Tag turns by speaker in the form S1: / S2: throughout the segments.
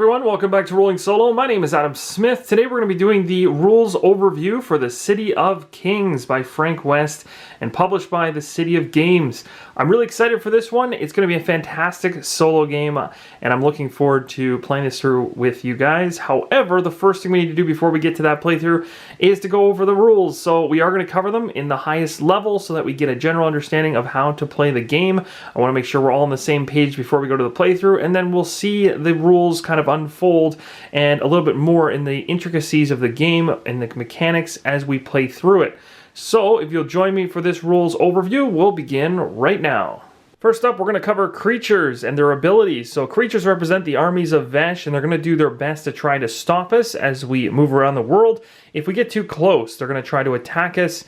S1: everyone, welcome back to Rolling Solo. My name is Adam Smith. Today we're going to be doing the rules overview for the City of Kings by Frank West and published by the City of Games. I'm really excited for this one. It's going to be a fantastic solo game and I'm looking forward to playing this through with you guys. However, the first thing we need to do before we get to that playthrough is to go over the rules. So we are going to cover them in the highest level so that we get a general understanding of how to play the game. I want to make sure we're all on the same page before we go to the playthrough, and then we'll see the rules kind of unfold and a little bit more in the intricacies of the game and the mechanics as we play through it. So if you'll join me for this rules overview, we'll begin right now. First up, we're going to cover creatures and their abilities. So creatures represent the armies of Vesh, and they're going to do their best to try to stop us as we move around the world. If we get too close, they're going to try to attack us.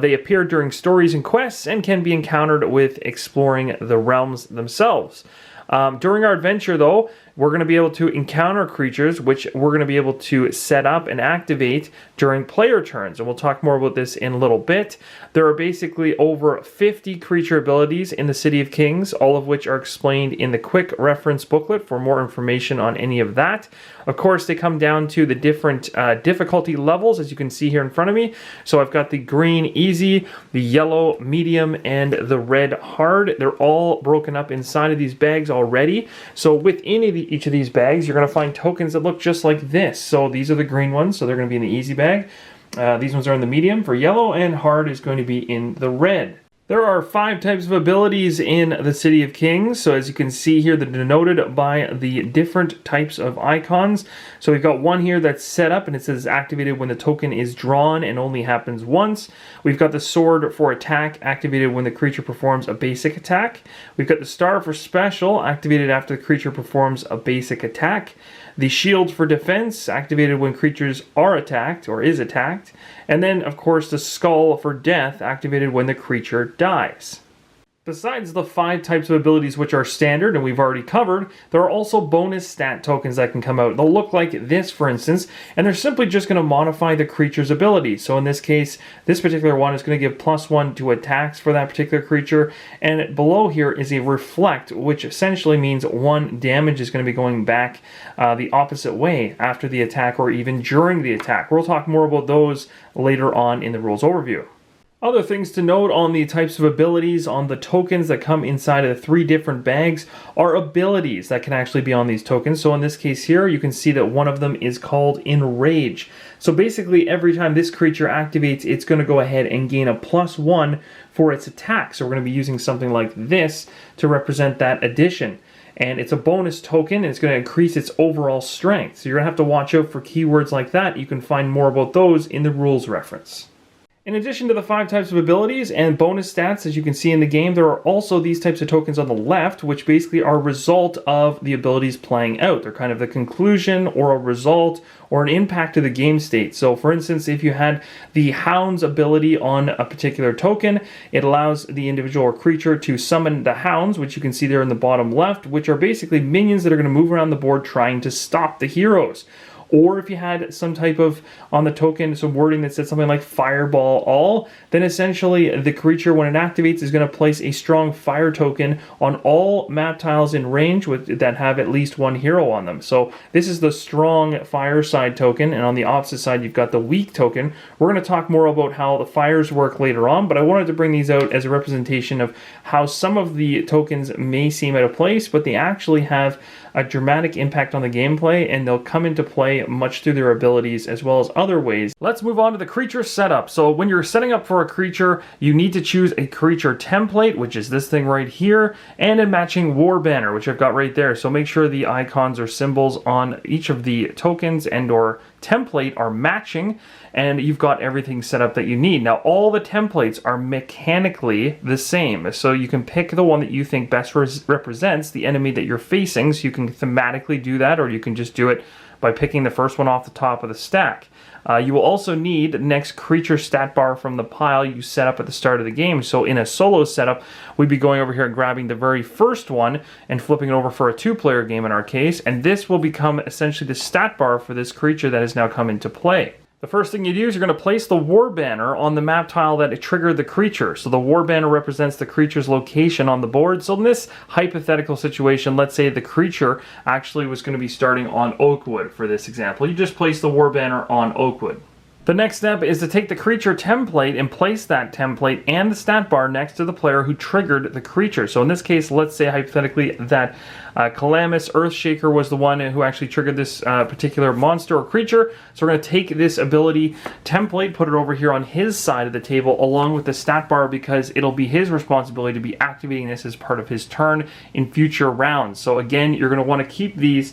S1: They appear during stories and quests and can be encountered with exploring the realms themselves. During our adventure, though, we're going to be able to encounter creatures, which we're going to be able to set up and activate during player turns. And we'll talk more about this in a little bit. There are basically over 50 creature abilities in the City of Kings, all of which are explained in the quick reference booklet for more information on any of that. Of course, they come down to the different difficulty levels, as you can see here in front of me. So I've got the green easy, the yellow medium, and the red hard. They're all broken up inside of these bags already. So within each of these bags, you're going to find tokens that look just like this. So these are the green ones, so they're going to be in the easy bag. These ones are in the medium for yellow, and hard is going to be in the red. There are 5 types of abilities in the City of Kings. So as you can see here, they're denoted by the different types of icons. So we've got one here that's set up and it says activated when the token is drawn and only happens once. We've got the sword for attack, activated when the creature performs a basic attack. We've got the star for special, activated after the creature performs a basic attack. The shield for defense, activated when creatures are attacked or is attacked. And then, of course, the skull for death, activated when the creature dies. Besides the 5 types of abilities which are standard and we've already covered, there are also bonus stat tokens that can come out. They'll look like this, for instance, and they're simply just going to modify the creature's ability. So in this case, this particular one is going to give +1 to attacks for that particular creature, and below here is a reflect, which essentially means 1 damage is going to be going back the opposite way after the attack or even during the attack. We'll talk more about those later on in the rules overview. Other things to note on the types of abilities on the tokens that come inside of the 3 different bags are abilities that can actually be on these tokens. So in this case here, you can see that one of them is called Enrage. So basically every time this creature activates, it's going to go ahead and gain a +1 for its attack. So we're going to be using something like this to represent that addition. And it's a bonus token, and it's going to increase its overall strength. So you're going to have to watch out for keywords like that. You can find more about those in the rules reference. In addition to the 5 types of abilities and bonus stats, as you can see in the game, there are also these types of tokens on the left, which basically are a result of the abilities playing out. They're kind of the conclusion or a result or an impact to the game state. So for instance, if you had the Hound's ability on a particular token, it allows the individual or creature to summon the Hounds, which you can see there in the bottom left, which are basically minions that are going to move around the board trying to stop the heroes. Or if you had some type of, on the token, some wording that said something like Fireball All, then essentially the creature, when it activates, is going to place a strong fire token on all map tiles in range that have at least 1 hero on them. So this is the strong fire side token, and on the opposite side you've got the weak token. We're going to talk more about how the fires work later on, but I wanted to bring these out as a representation of how some of the tokens may seem out of place, but they actually have a dramatic impact on the gameplay, and they'll come into play much through their abilities as well as other ways. Let's move on to the creature setup. So when you're setting up for a creature, you need to choose a creature template, which is this thing right here, and a matching war banner, which I've got right there. So make sure the icons or symbols on each of the tokens and or template are matching, and you've got everything set up that you need. Now all the templates are mechanically the same, so you can pick the one that you think best represents the enemy that you're facing. So you can thematically do that, or you can just do it by picking the first one off the top of the stack. You will also need the next creature stat bar from the pile you set up at the start of the game. So in a solo setup, we'd be going over here and grabbing the very first one and flipping it over for a 2-player game in our case, and this will become essentially the stat bar for this creature that has now come into play. The first thing you do is you're going to place the war banner on the map tile that triggered the creature. So the war banner represents the creature's location on the board. So in this hypothetical situation, let's say the creature actually was going to be starting on Oakwood for this example. You just place the war banner on Oakwood. The next step is to take the creature template and place that template and the stat bar next to the player who triggered the creature. So in this case, let's say hypothetically that Calamus Earthshaker was the one who actually triggered this particular monster or creature. So we're going to take this ability template, put it over here on his side of the table along with the stat bar, because it'll be his responsibility to be activating this as part of his turn in future rounds. So again, you're going to want to keep these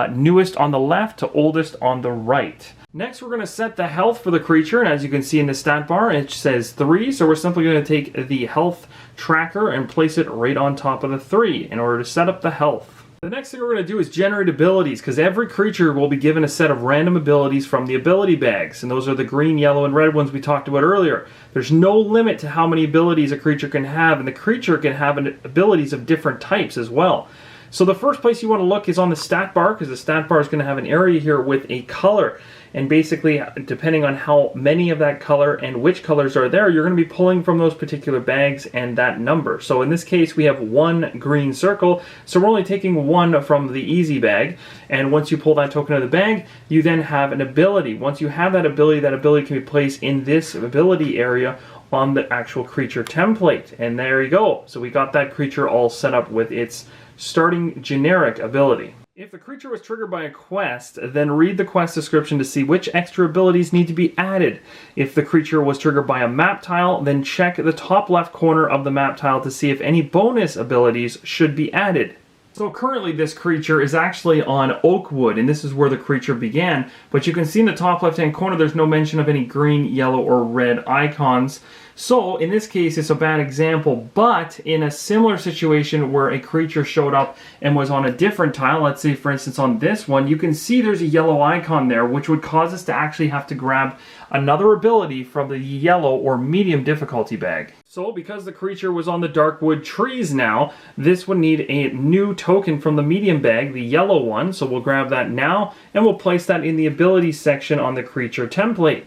S1: newest on the left to oldest on the right. Next, we're going to set the health for the creature, and as you can see in the stat bar, it says 3, so we're simply going to take the health tracker and place it right on top of the 3 in order to set up the health. The next thing we're going to do is generate abilities, because every creature will be given a set of random abilities from the ability bags, and those are the green, yellow, and red ones we talked about earlier. There's no limit to how many abilities a creature can have, and the creature can have abilities of different types as well. So the first place you want to look is on the stat bar, because the stat bar is going to have an area here with a color. And basically, depending on how many of that color and which colors are there, you're going to be pulling from those particular bags and that number. So in this case, we have 1 green circle, so we're only taking 1 from the easy bag. And once you pull that token out of the bag, you then have an ability. Once you have that ability can be placed in this ability area on the actual creature template. And there you go. So we got that creature all set up with its starting generic ability. If the creature was triggered by a quest, then read the quest description to see which extra abilities need to be added. If the creature was triggered by a map tile, then check the top left corner of the map tile to see if any bonus abilities should be added. So currently this creature is actually on Oakwood, and this is where the creature began, but you can see in the top left hand corner there's no mention of any green, yellow, or red icons. So in this case it's a bad example, but in a similar situation where a creature showed up and was on a different tile, let's say for instance on this one, you can see there's a yellow icon there, which would cause us to actually have to grab another ability from the yellow or medium difficulty bag. So because the creature was on the Darkwood trees now, this would need a new token from the medium bag, the yellow one, so we'll grab that now and we'll place that in the abilities section on the creature template.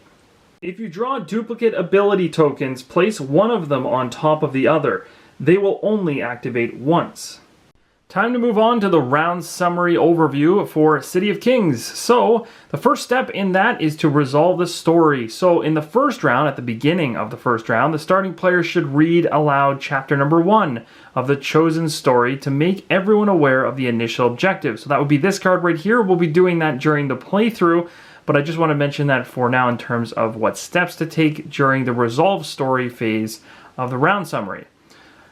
S1: If you draw duplicate ability tokens, place one of them on top of the other. They will only activate once. Time to move on to the round summary overview for City of Kings. So, the first step in that is to resolve the story. So, in the first round, at the beginning of the first round, the starting player should read aloud chapter number 1 of the chosen story to make everyone aware of the initial objective. So that would be this card right here. We'll be doing that during the playthrough, but I just want to mention that for now in terms of what steps to take during the resolve story phase of the round summary.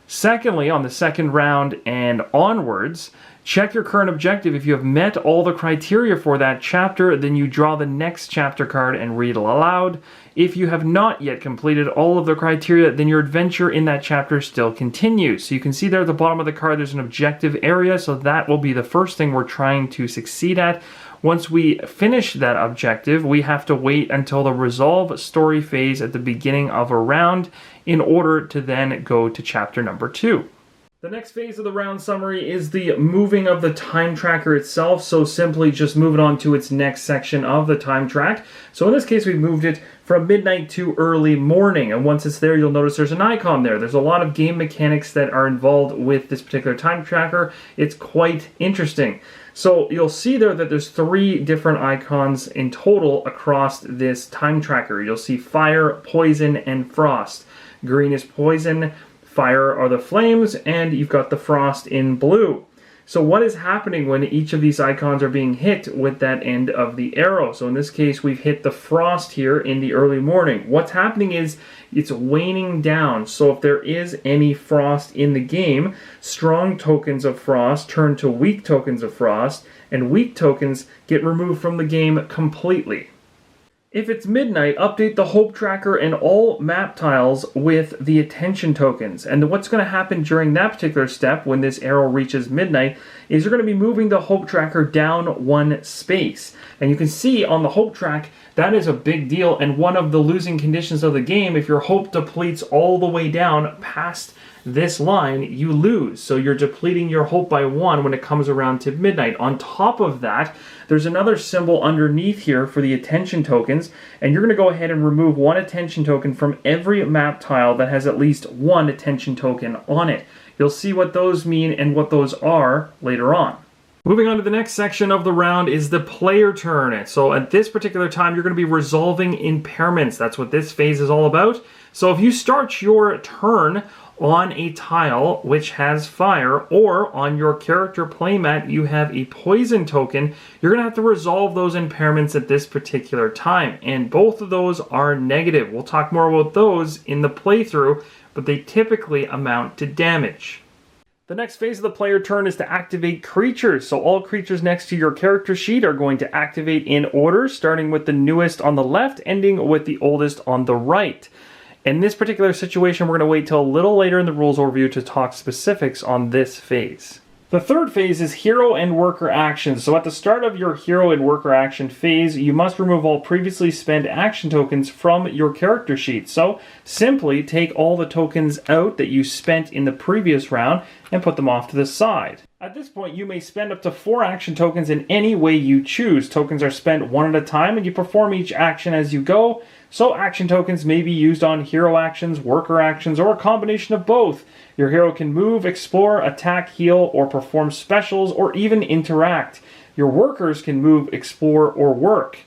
S1: Secondly, on the second round and onwards, check your current objective. If you have met all the criteria for that chapter, then you draw the next chapter card and read it aloud. If you have not yet completed all of the criteria, then your adventure in that chapter still continues. So you can see there at the bottom of the card there's an objective area, so that will be the first thing we're trying to succeed at. Once we finish that objective, we have to wait until the resolve story phase at the beginning of a round in order to then go to chapter number 2. The next phase of the round summary is the moving of the time tracker itself, so simply just move it on to its next section of the time track. So in this case, we've moved it from midnight to early morning, and once it's there, you'll notice there's an icon there. There's a lot of game mechanics that are involved with this particular time tracker. It's quite interesting. So you'll see there that there's 3 different icons in total across this time tracker. You'll see fire, poison, and frost. Green is poison, fire are the flames, and you've got the frost in blue. So what is happening when each of these icons are being hit with that end of the arrow? So in this case, we've hit the frost here in the early morning. What's happening is it's waning down. So if there is any frost in the game, strong tokens of frost turn to weak tokens of frost, and weak tokens get removed from the game completely. If it's midnight, update the hope tracker and all map tiles with the attention tokens. And what's going to happen during that particular step when this arrow reaches midnight is you're going to be moving the hope tracker down 1 space. And you can see on the hope track, that is a big deal and one of the losing conditions of the game if your hope depletes all the way down past this line, you lose. So you're depleting your hope by 1 when it comes around to midnight. On top of that, there's another symbol underneath here for the attention tokens, and you're going to go ahead and remove 1 attention token from every map tile that has at least 1 attention token on it. You'll see what those mean and what those are later on. Moving on to the next section of the round is the player turn. So at this particular time, you're going to be resolving impairments. That's what this phase is all about. So if you start your turn on a tile which has fire, or on your character playmat you have a poison token, you're going to have to resolve those impairments at this particular time. And both of those are negative. We'll talk more about those in the playthrough, but they typically amount to damage. The next phase of the player turn is to activate creatures. So all creatures next to your character sheet are going to activate in order, starting with the newest on the left, ending with the oldest on the right. In this particular situation, we're going to wait till a little later in the rules overview to talk specifics on this phase. The third phase is hero and worker actions. So at the start of your hero and worker action phase, you must remove all previously spent action tokens from your character sheet. So simply take all the tokens out that you spent in the previous round and put them off to the side. At this point, you may spend up to 4 action tokens in any way you choose. Tokens are spent one at a time and you perform each action as you go. So action tokens may be used on hero actions, worker actions, or a combination of both. Your hero can move, explore, attack, heal, or perform specials, or even interact. Your workers can move, explore, or work.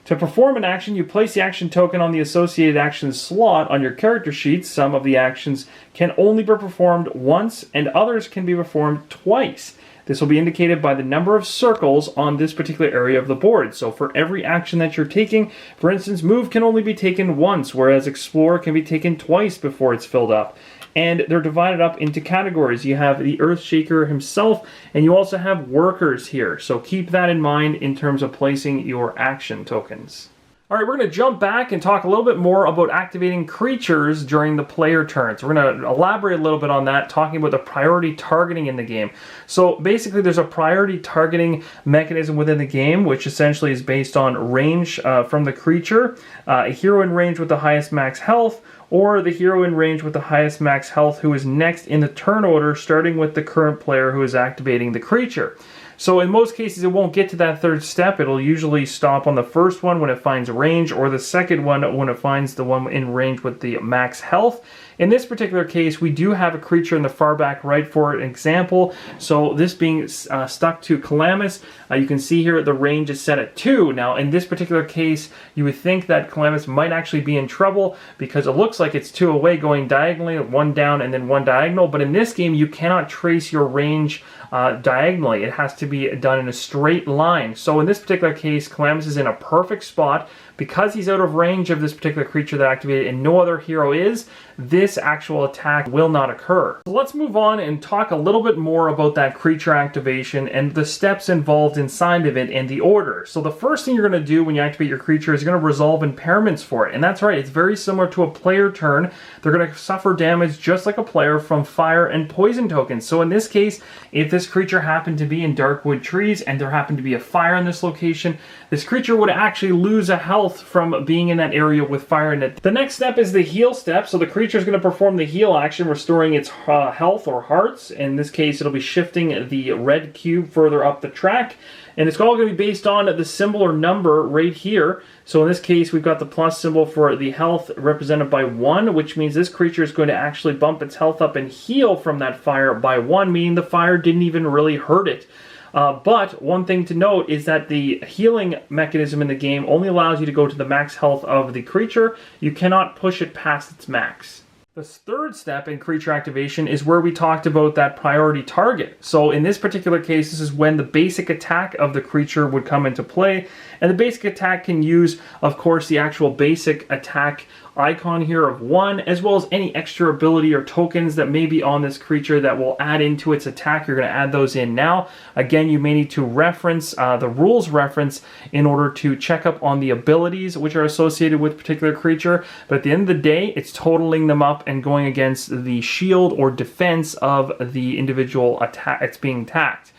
S1: To perform an action, you place the action token on the associated action slot on your character sheet. Some of the actions can only be performed once, and others can be performed twice. This will be indicated by the number of circles on this particular area of the board. So for every action that you're taking, for instance, move can only be taken once, whereas explore can be taken twice before it's filled up. And they're divided up into categories. You have the Earthshaker himself, and you also have workers here. So keep that in mind in terms of placing your action tokens. All right, we're going to jump back and talk a little bit more about activating creatures during the player turn. So we're going to elaborate a little bit on that, talking about the priority targeting in the game. So basically, there's a priority targeting mechanism within the game, which essentially is based on range from the creature, a hero in range with the highest max health, or the hero in range with the highest max health who is next in the turn order, starting with the current player who is activating the creature. So in most cases, it won't get to that third step. It'll usually stop on the first one when it finds range, or the second one when it finds the one in range with the max health. In this particular case, we do have a creature in the far back right for an example. So this being stuck to Calamus, you can see here the range is set at 2. Now, in this particular case, you would think that Calamus might actually be in trouble because it looks like it's 2 away going diagonally, 1 down and then 1 diagonal. But in this game, you cannot trace your range diagonally. It has to be done in a straight line. So in this particular case, Calamus is in a perfect spot. Because he's out of range of this particular creature that activated and no other hero is, this actual attack will not occur. So let's move on and talk a little bit more about that creature activation and the steps involved inside of it and the order. So the first thing you're going to do when you activate your creature is you're going to resolve impairments for it. And that's right, it's very similar to a player turn. They're going to suffer damage just like a player from fire and poison tokens. So in this case, if this creature happened to be in Darkwood Trees and there happened to be a fire in this location, this creature would actually lose a health from being in that area with fire in it. The next step is the heal step. So the creature is going to perform the heal action, restoring its health or hearts. In this case, it'll be shifting the red cube further up the track. And it's all going to be based on the symbol or number right here. So in this case, we've got the plus symbol for the health represented by 1, which means this creature is going to actually bump its health up and heal from that fire by 1, meaning the fire didn't even really hurt it. But one thing to note is that the healing mechanism in the game only allows you to go to the max health of the creature. You cannot push it past its max. The third step in creature activation is where we talked about that priority target. So in this particular case, this is when the basic attack of the creature would come into play. And the basic attack can use, of course, the actual basic attack icon here of 1, as well as any extra ability or tokens that may be on this creature that will add into its attack. You're going to add those in now. Again, you may need to reference the rules reference in order to check up on the abilities which are associated with a particular creature. But at the end of the day, it's totaling them up and going against the shield or defense of the individual attack it's being attacked.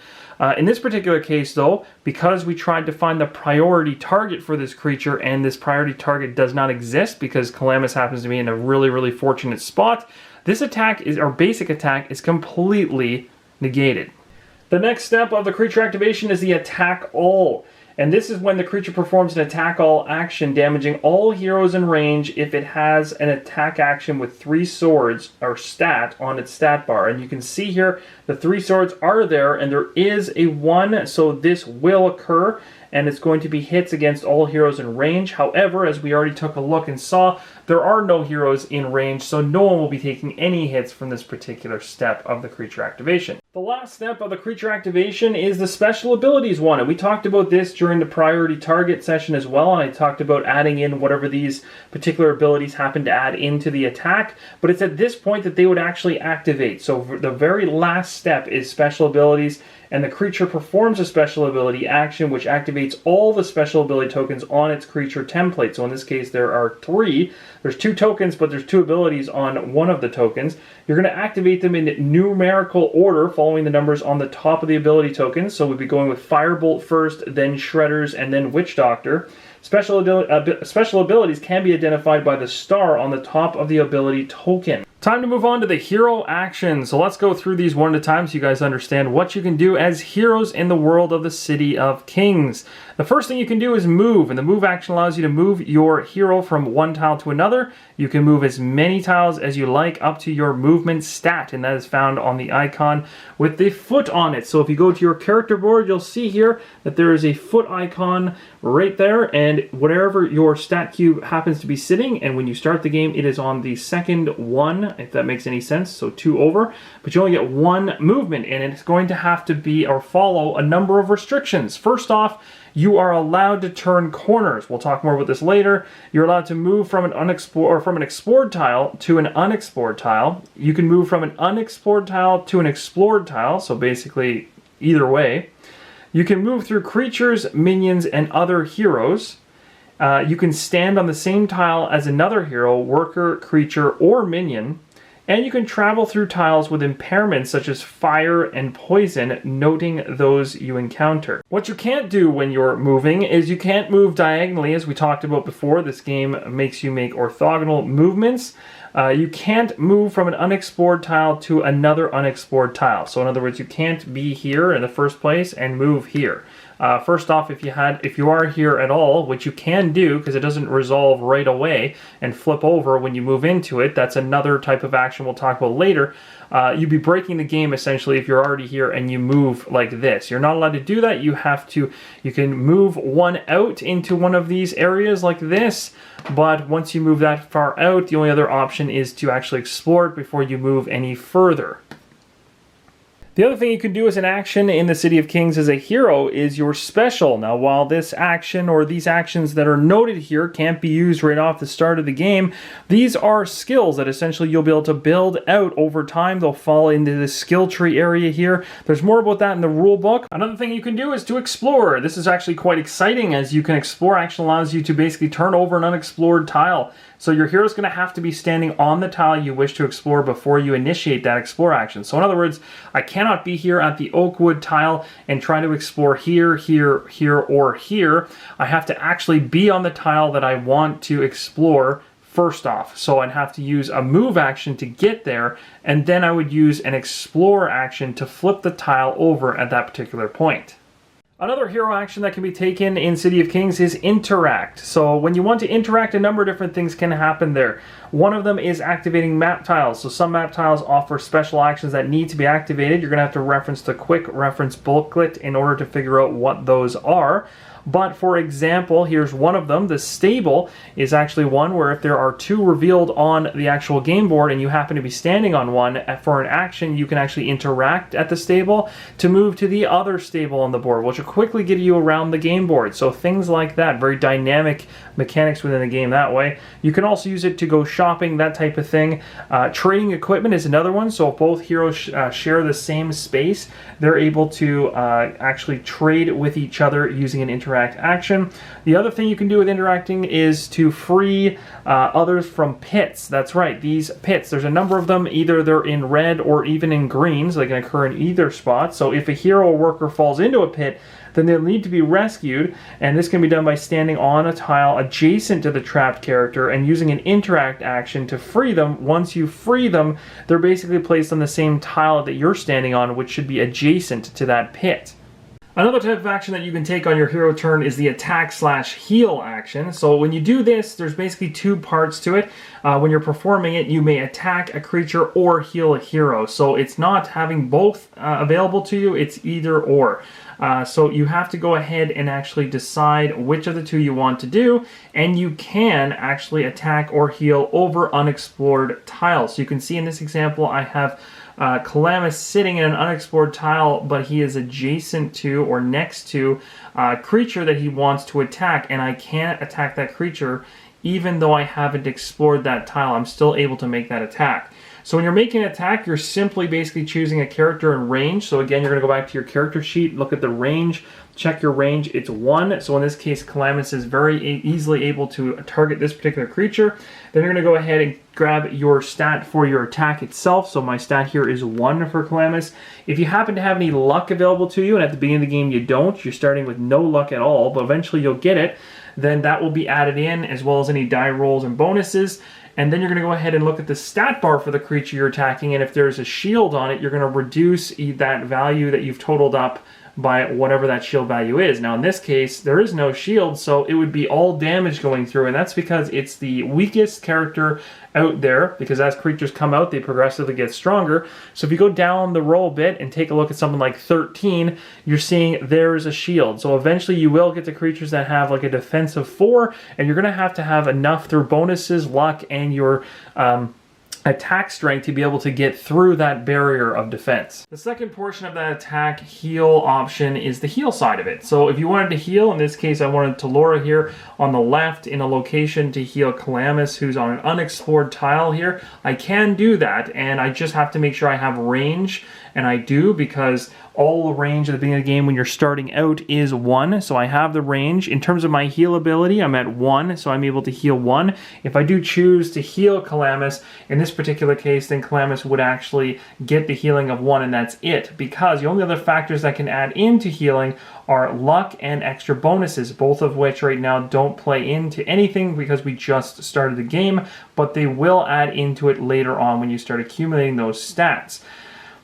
S1: In this particular case, though, because we tried to find the priority target for this creature, and this priority target does not exist because Calamus happens to be in a really, really fortunate spot, this attack is, our basic attack is completely negated. The next step of the creature activation is the attack all. And this is when the creature performs an attack all action, damaging all heroes in range if it has an attack action with 3 swords or stat on its stat bar. And you can see here the 3 swords are there, and there is a 1, so this will occur, and it's going to be hits against all heroes in range. However, as we already took a look and saw, there are no heroes in range, so no one will be taking any hits from this particular step of the creature activation. The last step of the creature activation is the special abilities one, and we talked about this during the priority target session as well, and I talked about adding in whatever these particular abilities happen to add into the attack, but it's at this point that they would actually activate. So the very last step is special abilities, and the creature performs a special ability action which activates all the special ability tokens on its creature template. So in this case there are 3. There's 2 tokens, but there's 2 abilities on one of the tokens. You're going to activate them in numerical order following the numbers on the top of the ability tokens. So we'd be going with Firebolt first, then Shredders, and then Witch Doctor. Special abilities can be identified by the star on the top of the ability token. Time to move on to the hero actions. So let's go through these one at a time so you guys understand what you can do as heroes in the world of the City of Kings. The first thing you can do is move, and the move action allows you to move your hero from one tile to another. You can move as many tiles as you like up to your movement stat, and that is found on the icon with the foot on it. So if you go to your character board, you'll see here that there is a foot icon right there, and whatever your stat cube happens to be sitting, and when you start the game, it is on the second one, if that makes any sense, so 2 over, but you only get 1 movement, and it's going to have to be or follow a number of restrictions. First off, you are allowed to turn corners. We'll talk more about this later. You're allowed to move from an explored tile to an unexplored tile. You can move from an unexplored tile to an explored tile, so basically either way. You can move through creatures, minions, and other heroes. You can stand on the same tile as another hero, worker, creature, or minion. And you can travel through tiles with impairments such as fire and poison, noting those you encounter. What you can't do when you're moving is you can't move diagonally, as we talked about before. This game makes you make orthogonal movements. You can't move from an unexplored tile to another unexplored tile. So in other words, you can't be here in the first place and move here. First off, if you are here at all, which you can do because it doesn't resolve right away and flip over when you move into it, that's another type of action we'll talk about later. You'd be breaking the game essentially if you're already here and you move like this. You're not allowed to do that. You can move one out into one of these areas like this, but once you move that far out, the only other option is to actually explore it before you move any further. The other thing you can do as an action in the City of Kings as a hero is your special. Now, while this action or these actions that are noted here can't be used right off the start of the game, these are skills that essentially you'll be able to build out over time. They'll fall into the skill tree area here. There's more about that in the rule book. Another thing you can do is to explore. This is actually quite exciting, as you can explore action allows you to basically turn over an unexplored tile. So your hero's going to have to be standing on the tile you wish to explore before you initiate that explore action. So in other words, I cannot be here at the Oakwood tile and try to explore here, here, here, or here. I have to actually be on the tile that I want to explore first off. So I'd have to use a move action to get there, and then I would use an explore action to flip the tile over at that particular point. Another hero action that can be taken in City of Kings is interact. So when you want to interact, a number of different things can happen there. One of them is activating map tiles. So some map tiles offer special actions that need to be activated. You're going to have to reference the quick reference booklet in order to figure out what those are. But for example, here's one of them. The stable is actually one where if there are 2 revealed on the actual game board and you happen to be standing on one, for an action you can actually interact at the stable to move to the other stable on the board, which will quickly get you around the game board. So things like that, very dynamic mechanics within the game that way. You can also use it to go shopping, that type of thing. Trading equipment is another one. So if both heroes share the same space, they're able to actually trade with each other using an interaction interact action. The other thing you can do with interacting is to free others from pits. That's right, these pits. There's a number of them. Either they're in red or even in green, so they can occur in either spot. So if a hero or worker falls into a pit, then they'll need to be rescued, and this can be done by standing on a tile adjacent to the trapped character and using an interact action to free them. Once you free them, they're basically placed on the same tile that you're standing on, which should be adjacent to that pit. Another type of action that you can take on your hero turn is the attack/heal action. So when you do this, there's basically two parts to it. When you're performing it, you may attack a creature or heal a hero. So it's not having both available to you, it's either or. So you have to go ahead and actually decide which of the two you want to do, and you can actually attack or heal over unexplored tiles. So you can see in this example I have Calamus sitting in an unexplored tile, but he is adjacent to or next to a creature that he wants to attack, and I can't attack that creature even though I haven't explored that tile. I'm still able to make that attack. So when you're making an attack, you're simply basically choosing a character in range. So again, you're going to go back to your character sheet, look at the range, check your range. It's 1. So in this case, Calamus is very easily able to target this particular creature. Then you're going to go ahead and grab your stat for your attack itself. So my stat here is 1 for Calamus. If you happen to have any luck available to you, and at the beginning of the game you don't, you're starting with no luck at all, but eventually you'll get it, then that will be added in, as well as any die rolls and bonuses. And then you're going to go ahead and look at the stat bar for the creature you're attacking, and if there's a shield on it, you're going to reduce that value that you've totaled up by whatever that shield value is. Now in this case, there is no shield, so it would be all damage going through, and that's because it's the weakest character out there, because as creatures come out, they progressively get stronger. So if you go down the row a bit and take a look at something like 13, you're seeing there's a shield. So eventually you will get to creatures that have like a defense of 4, and you're going to have enough through bonuses, luck, and your attack strength to be able to get through that barrier of defense. The second portion of that attack heal option is the heal side of it. So if you wanted to heal, in this case I wanted Talora here on the left in a location to heal Calamus, who's on an unexplored tile here, I can do that, and I just have to make sure I have range, and I do, because all the range at the beginning of the game when you're starting out is 1, so I have the range. In terms of my heal ability, I'm at 1, so I'm able to heal 1. If I do choose to heal Calamus, in this particular case, then Calamus would actually get the healing of 1, and that's it, because the only other factors that can add into healing are luck and extra bonuses, both of which right now don't play into anything because we just started the game, but they will add into it later on when you start accumulating those stats.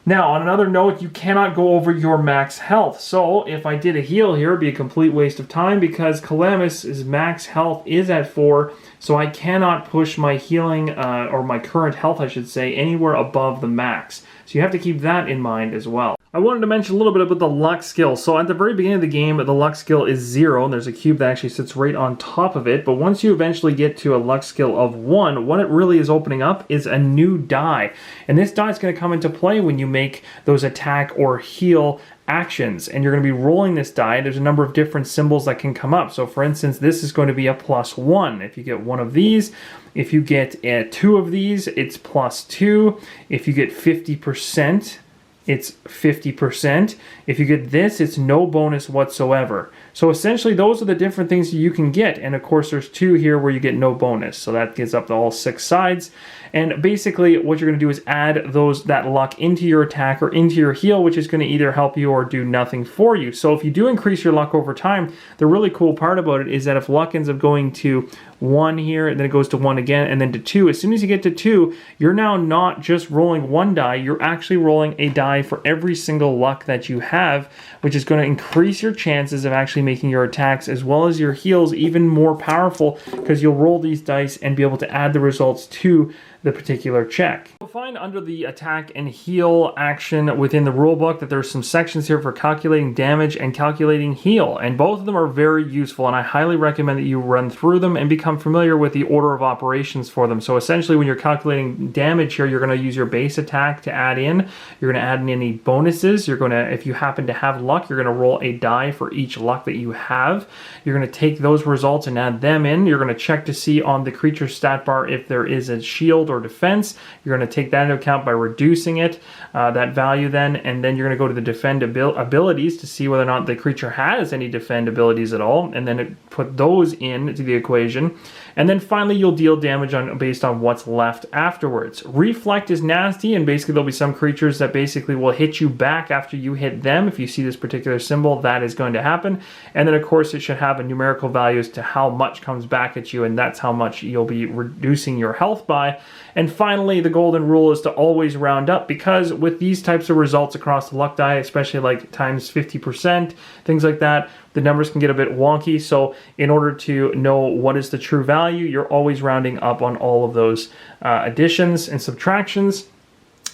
S1: Now, on another note, you cannot go over your max health. So, if I did a heal here, it would be a complete waste of time because Calamus's max health is at 4, so I cannot push my healing, or my current health, I should say, anywhere above the max. So you have to keep that in mind as well. I wanted to mention a little bit about the luck skill. So at the very beginning of the game, the luck skill is 0, and there's a cube that actually sits right on top of it. But once you eventually get to a luck skill of 1, what it really is opening up is a new die. And this die is going to come into play when you make those attack or heal actions, and you're going to be rolling this die. There's a number of different symbols that can come up. So for instance, this is going to be a +1. If you get 1 of these, if you get 2 of these, it's +2. If you get 50%, it's 50%. If you get this, it's no bonus whatsoever. So essentially, those are the different things you can get. And of course, there's 2 here where you get no bonus. So that gets up to all 6 sides. And basically, what you're going to do is add that luck into your attack or into your heal, which is going to either help you or do nothing for you. So if you do increase your luck over time, the really cool part about it is that if luck ends up going to 1 here, and then it goes to 1 again, and then to 2, as soon as you get to 2, you're now not just rolling 1 die, you're actually rolling a die for every single luck that you have, which is going to increase your chances of actually making your attacks as well as your heals even more powerful, because you'll roll these dice and be able to add the results to the particular check. You'll find under the attack and heal action within the rulebook that there's some sections here for calculating damage and calculating heal, and both of them are very useful, and I highly recommend that you run through them and become familiar with the order of operations for them. So essentially, when you're calculating damage here, you're going to use your base attack to add in. You're going to add in any bonuses. You're going to, if you happen to have luck, you're going to roll a die for each luck that you have. You're going to take those results and add them in. You're going to check to see on the creature stat bar if there is a shield or defense. You're going to take that into account by reducing it, that value then, and then you're going to go to the defend abilities to see whether or not the creature has any defend abilities at all, and then put those into the equation. And then finally, you'll deal damage based on what's left afterwards. Reflect is nasty, and basically there'll be some creatures that basically will hit you back after you hit them. If you see this particular symbol, that is going to happen. And then of course it should have a numerical value as to how much comes back at you, and that's how much you'll be reducing your health by. And finally, the golden rule is to always round up, because with these types of results across the luck die, especially like times 50%, things like that, the numbers can get a bit wonky. So in order to know what is the true value, you're always rounding up on all of those additions and subtractions,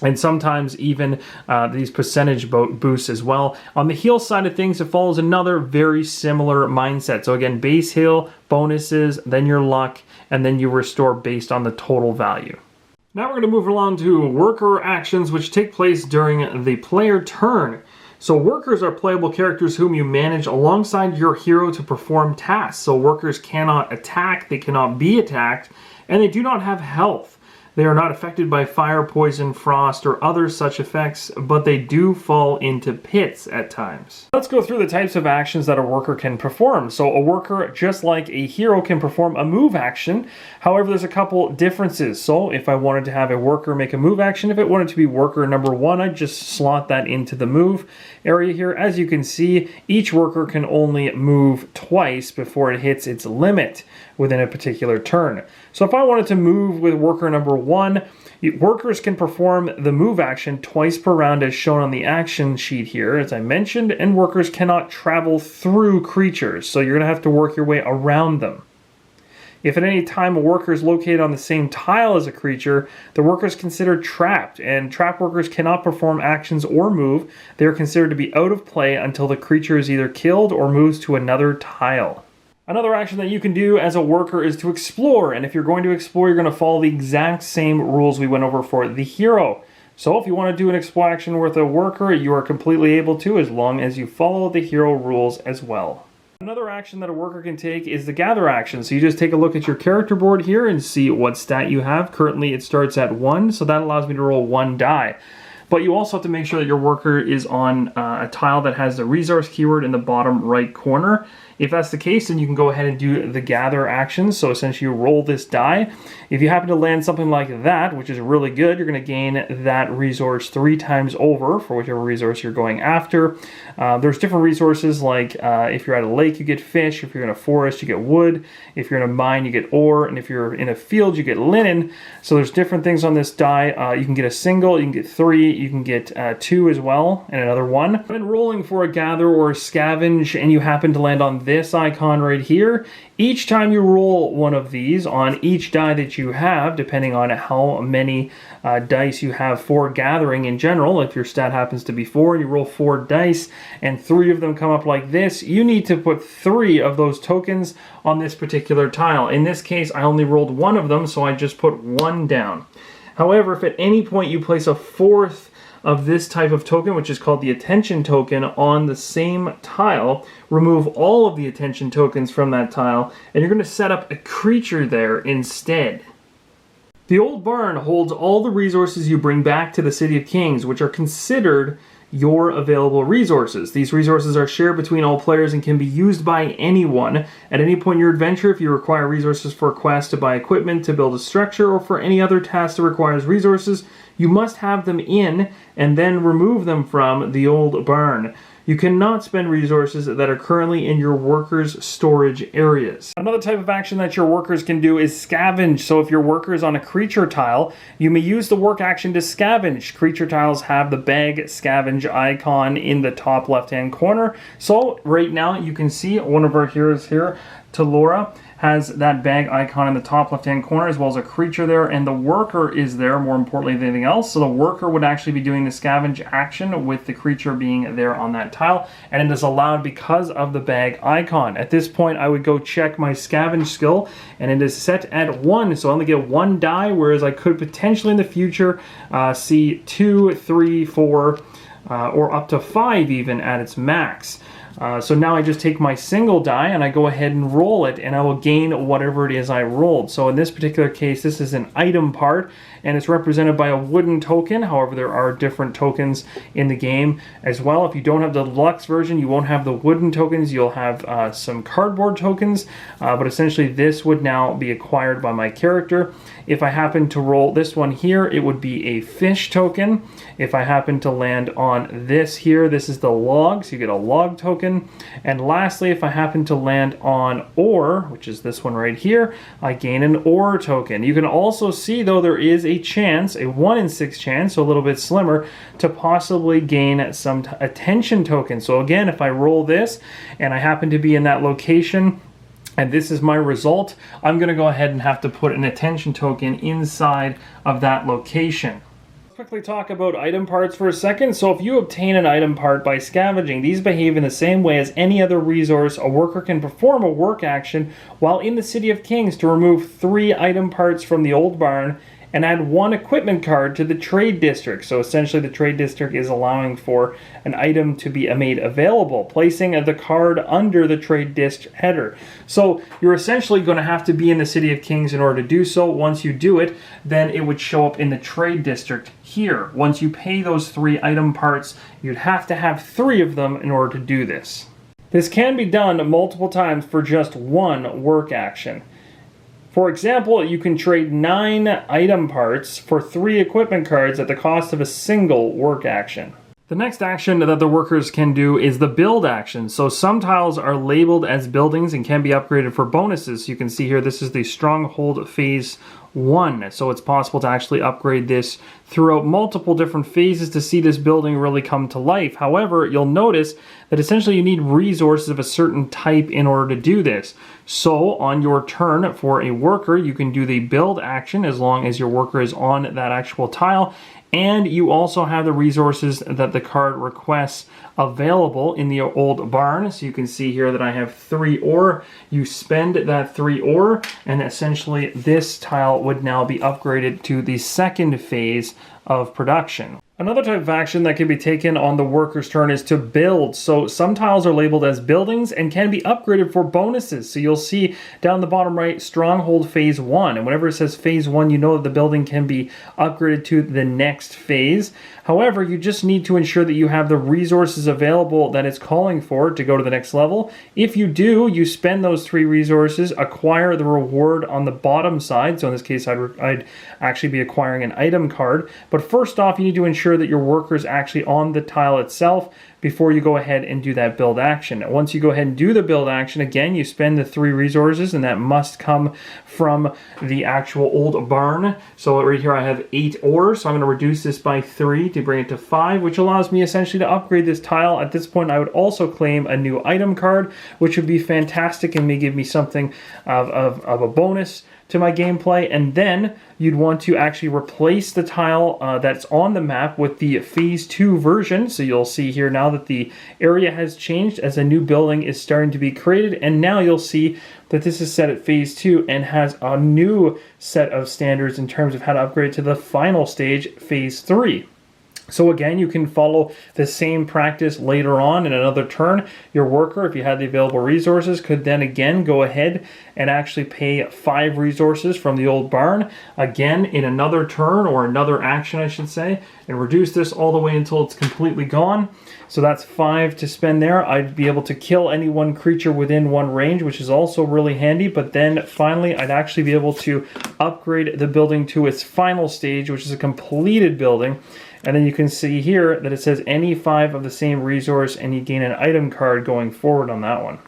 S1: and sometimes even these percentage boosts as well. On the heal side of things, it follows another very similar mindset. So again, base heal, bonuses, then your luck, and then you restore based on the total value. Now we're going to move along to worker actions, which take place during the player turn. So workers are playable characters whom you manage alongside your hero to perform tasks. So workers cannot attack, they cannot be attacked, and they do not have health. They are not affected by fire, poison, frost, or other such effects, but they do fall into pits at times. Let's go through the types of actions that a worker can perform. So a worker, just like a hero, can perform a move action. However, there's a couple differences. So if I wanted to have a worker make a move action, if it wanted to be worker number 1, I'd just slot that into the move area here. As you can see, each worker can only move twice before it hits its limit within a particular turn. So if I wanted to move with worker number 1, workers can perform the move action twice per round as shown on the action sheet here, as I mentioned, and workers cannot travel through creatures, so you're going to have to work your way around them. If at any time a worker is located on the same tile as a creature, the worker is considered trapped, and trapped workers cannot perform actions or move. They are considered to be out of play until the creature is either killed or moves to another tile. Another action that you can do as a worker is to explore, and if you're going to explore, you're going to follow the exact same rules we went over for the hero. So if you want to do an explore action with a worker, you are completely able to, as long as you follow the hero rules as well. Another action that a worker can take is the gather action. So you just take a look at your character board here and see what stat you have. Currently it starts at 1, so that allows me to roll 1 die. But you also have to make sure that your worker is on a tile that has the resource keyword in the bottom right corner. If that's the case, then you can go ahead and do the gather action. So essentially you roll this die. If you happen to land something like that, which is really good, you're going to gain that resource 3 times over for whichever resource you're going after. There's different resources, like if you're at a lake, you get fish. If you're in a forest, you get wood. If you're in a mine, you get ore. And if you're in a field, you get linen. So there's different things on this die. You can get a single, you can get 3, you can get 2 as well, and another 1. When rolling for a gather or a scavenge, and you happen to land on this icon right here, each time you roll one of these on each die that you have, depending on how many dice you have for gathering in general, if your stat happens to be 4 and you roll 4 dice and 3 of them come up like this, you need to put 3 of those tokens on this particular tile. In this case, I only rolled 1 of them, so I just put 1 down. However, if at any point you place a 4th of this type of token, which is called the attention token, on the same tile, remove all of the attention tokens from that tile, and you're going to set up a creature there instead. The Old Barn holds all the resources you bring back to the City of Kings, which are considered your available resources. These resources are shared between all players and can be used by anyone. At any point in your adventure, if you require resources for a quest, to buy equipment, to build a structure, or for any other task that requires resources, you must have them in and then remove them from the Old Barn. You cannot spend resources that are currently in your workers' storage areas. Another type of action that your workers can do is scavenge. So if your worker is on a creature tile, you may use the work action to scavenge. Creature tiles have the bag scavenge icon in the top left-hand corner. So right now you can see one of our heroes here, Talora, has that bag icon in the top left-hand corner, as well as a creature there, and the worker is there, more importantly than anything else. So the worker would actually be doing the scavenge action with the creature being there on that tile, and it is allowed because of the bag icon. At this point, I would go check my scavenge skill, and it is set at 1, so I only get 1 die, whereas I could potentially in the future see 2, 3, 4, or up to 5 even at its max. So now I just take my single die and I go ahead and roll it, and I will gain whatever it is I rolled. So in this particular case, this is an item part, and it's represented by a wooden token. However, there are different tokens in the game as well. If you don't have the deluxe version, you won't have the wooden tokens. You'll have some cardboard tokens, but essentially this would now be acquired by my character. If I happen to roll this one here, it would be a fish token. If I happen to land on this here, this is the log, so you get a log token. And lastly, if I happen to land on ore, which is this one right here, I gain an ore token. You can also see, though, there is a chance, a 1 in 6 chance, so a little bit slimmer, to possibly gain some attention token. So again, if I roll this and I happen to be in that location, and this is my result, I'm going to go ahead and have to put an attention token inside of that location. Let's quickly talk about item parts for a second. So if you obtain an item part by scavenging, these behave in the same way as any other resource. A worker can perform a work action while in the City of Kings to remove 3 item parts from the old barn and add 1 equipment card to the trade district. So essentially the trade district is allowing for an item to be made available, placing the card under the trade district header. So you're essentially going to have to be in the City of Kings in order to do so. Once you do it, then it would show up in the trade district here. Once you pay those 3 item parts, you'd have to have 3 of them in order to do this. This can be done multiple times for just 1 work action. For example, you can trade 9 item parts for 3 equipment cards at the cost of a single work action. The next action that the workers can do is the build action. So some tiles are labeled as buildings and can be upgraded for bonuses. So you can see here, this is the Stronghold Phase 1. So it's possible to actually upgrade this throughout multiple different phases to see this building really come to life. However, you'll notice that essentially you need resources of a certain type in order to do this. So on your turn for a worker, you can do the build action as long as your worker is on that actual tile. And you also have the resources that the card requests available in the old barn. So you can see here that I have 3 ore. You spend that 3 ore, and essentially this tile would now be upgraded to the second phase of production. Another type of action that can be taken on the worker's turn is to build. So some tiles are labeled as buildings and can be upgraded for bonuses. So you'll see down the bottom right, Stronghold Phase 1. And whenever it says Phase 1, you know that the building can be upgraded to the next phase. However, you just need to ensure that you have the resources available that it's calling for to go to the next level. If you do, you spend those 3 resources, acquire the reward on the bottom side. So in this case, I'd actually be acquiring an item card. But first off, you need to ensure that your worker is actually on the tile itself before you go ahead and do that build action. Once you go ahead and do the build action, again, you spend the 3 resources, and that must come from the actual old barn. So right here I have 8 ore, so I'm going to reduce this by 3 to bring it to 5, which allows me essentially to upgrade this tile. At this point, I would also claim a new item card, which would be fantastic and may give me something of a bonus to my gameplay. And then you'd want to actually replace the tile that's on the map with the Phase 2 version. So you'll see here now that the area has changed as a new building is starting to be created, and now you'll see that this is set at Phase 2 and has a new set of standards in terms of how to upgrade to the final stage, Phase 3. So again, you can follow the same practice later on in another turn. Your worker, if you had the available resources, could then again go ahead and actually pay 5 resources from the old barn, again in another turn, or another action I should say, and reduce this all the way until it's completely gone. So that's 5 to spend there. I'd be able to kill any one creature within 1 range, which is also really handy. But then finally, I'd actually be able to upgrade the building to its final stage, which is a completed building. And then you can see here that it says any 5 of the same resource, and you gain an item card going forward on that one.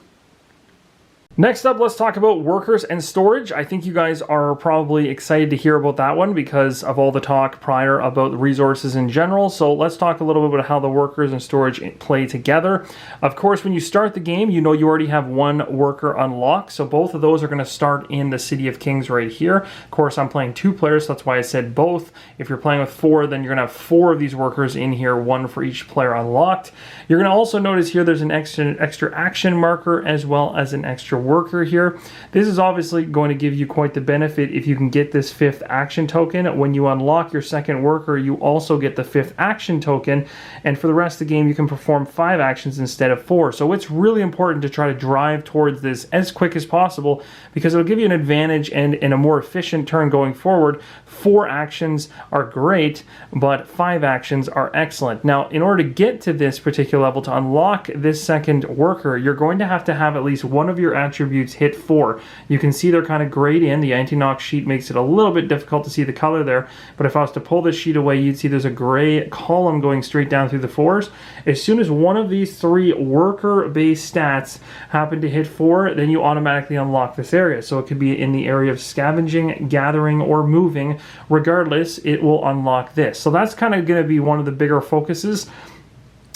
S1: Next up, let's talk about workers and storage. I think you guys are probably excited to hear about that one because of all the talk prior about the resources in general. So let's talk a little bit about how the workers and storage play together. Of course, when you start the game, you know you already have 1 worker unlocked. So both of those are going to start in the City of Kings right here. Of course, I'm playing 2 players, so that's why I said both. If you're playing with 4, then you're going to have 4 of these workers in here, 1 for each player unlocked. You're going to also notice here there's an extra action marker as well as an extra worker here. This is obviously going to give you quite the benefit if you can get this 5th action token. When you unlock your 2nd worker, you also get the 5th action token, and for the rest of the game you can perform 5 actions instead of 4. So it's really important to try to drive towards this as quick as possible, because it'll give you an advantage and in a more efficient turn going forward. 4 actions are great, but 5 actions are excellent. Now, in order to get to this particular level, to unlock this 2nd worker, you're going to have at least one of your attributes hit 4. You can see they're kind of grayed in. The anti-knock sheet makes it a little bit difficult to see the color there, but if I was to pull this sheet away, you'd see there's a gray column going straight down through the 4s. As soon as one of these 3 worker-based stats happen to hit 4, then you automatically unlock this area. So it could be in the area of scavenging, gathering, or moving. Regardless, it will unlock this. So that's kind of going to be one of the bigger focuses,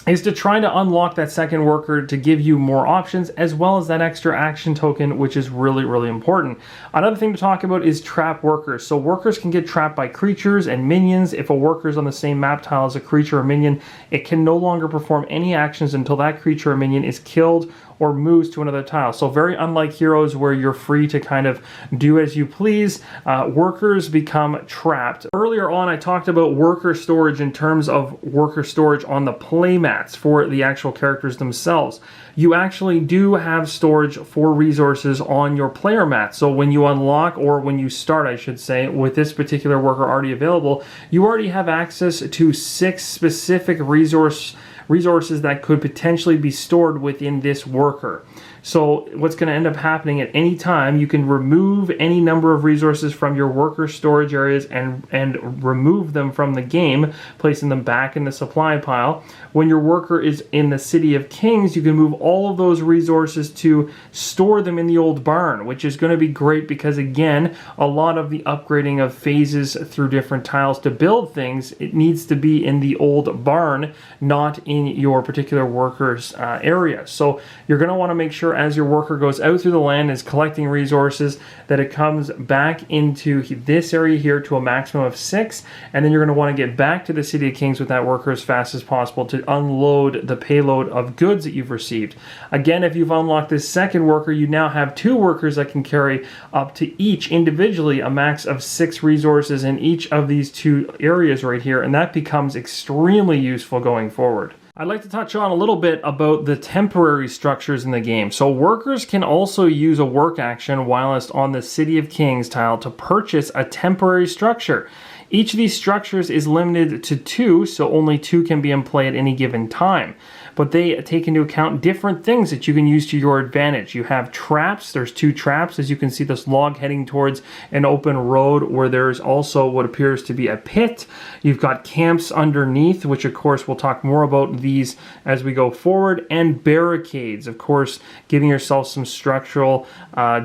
S1: is to try to unlock that 2nd worker to give you more options, as well as that extra action token, which is really, really important. Another thing to talk about is trap workers. So workers can get trapped by creatures and minions. If a worker is on the same map tile as a creature or minion, it can no longer perform any actions until that creature or minion is killed or moves to another tile. So very unlike heroes where you're free to kind of do as you please, workers become trapped. Earlier on, I talked about worker storage in terms of worker storage on the playmats for the actual characters themselves. You actually do have storage for resources on your player mat. So when you unlock, or when you start, I should say, with this particular worker already available, you already have access to 6 specific resources that could potentially be stored within this worker. So what's going to end up happening at any time, you can remove any number of resources from your worker storage areas and remove them from the game, placing them back in the supply pile. When your worker is in the City of Kings, you can move all of those resources to store them in the old barn, which is going to be great because, again, a lot of the upgrading of phases through different tiles to build things, it needs to be in the old barn, not in your particular worker's area. So you're going to want to make sure as your worker goes out through the land, is collecting resources, that it comes back into this area here to a maximum of 6, and then you're going to want to get back to the City of Kings with that worker as fast as possible to unload the payload of goods that you've received. Again, if you've unlocked this 2nd worker, you now have 2 workers that can carry up to each individually a max of 6 resources in each of these 2 areas right here, and that becomes extremely useful going forward. I'd like to touch on a little bit about the temporary structures in the game. So workers can also use a work action whilst on the City of Kings tile to purchase a temporary structure. Each of these structures is limited to 2, so only 2 can be in play at any given time. But they take into account different things that you can use to your advantage. You have traps. There's 2 traps. As you can see, this log heading towards an open road where there's also what appears to be a pit. You've got camps underneath, which of course we'll talk more about these as we go forward, and barricades, of course, giving yourself some structural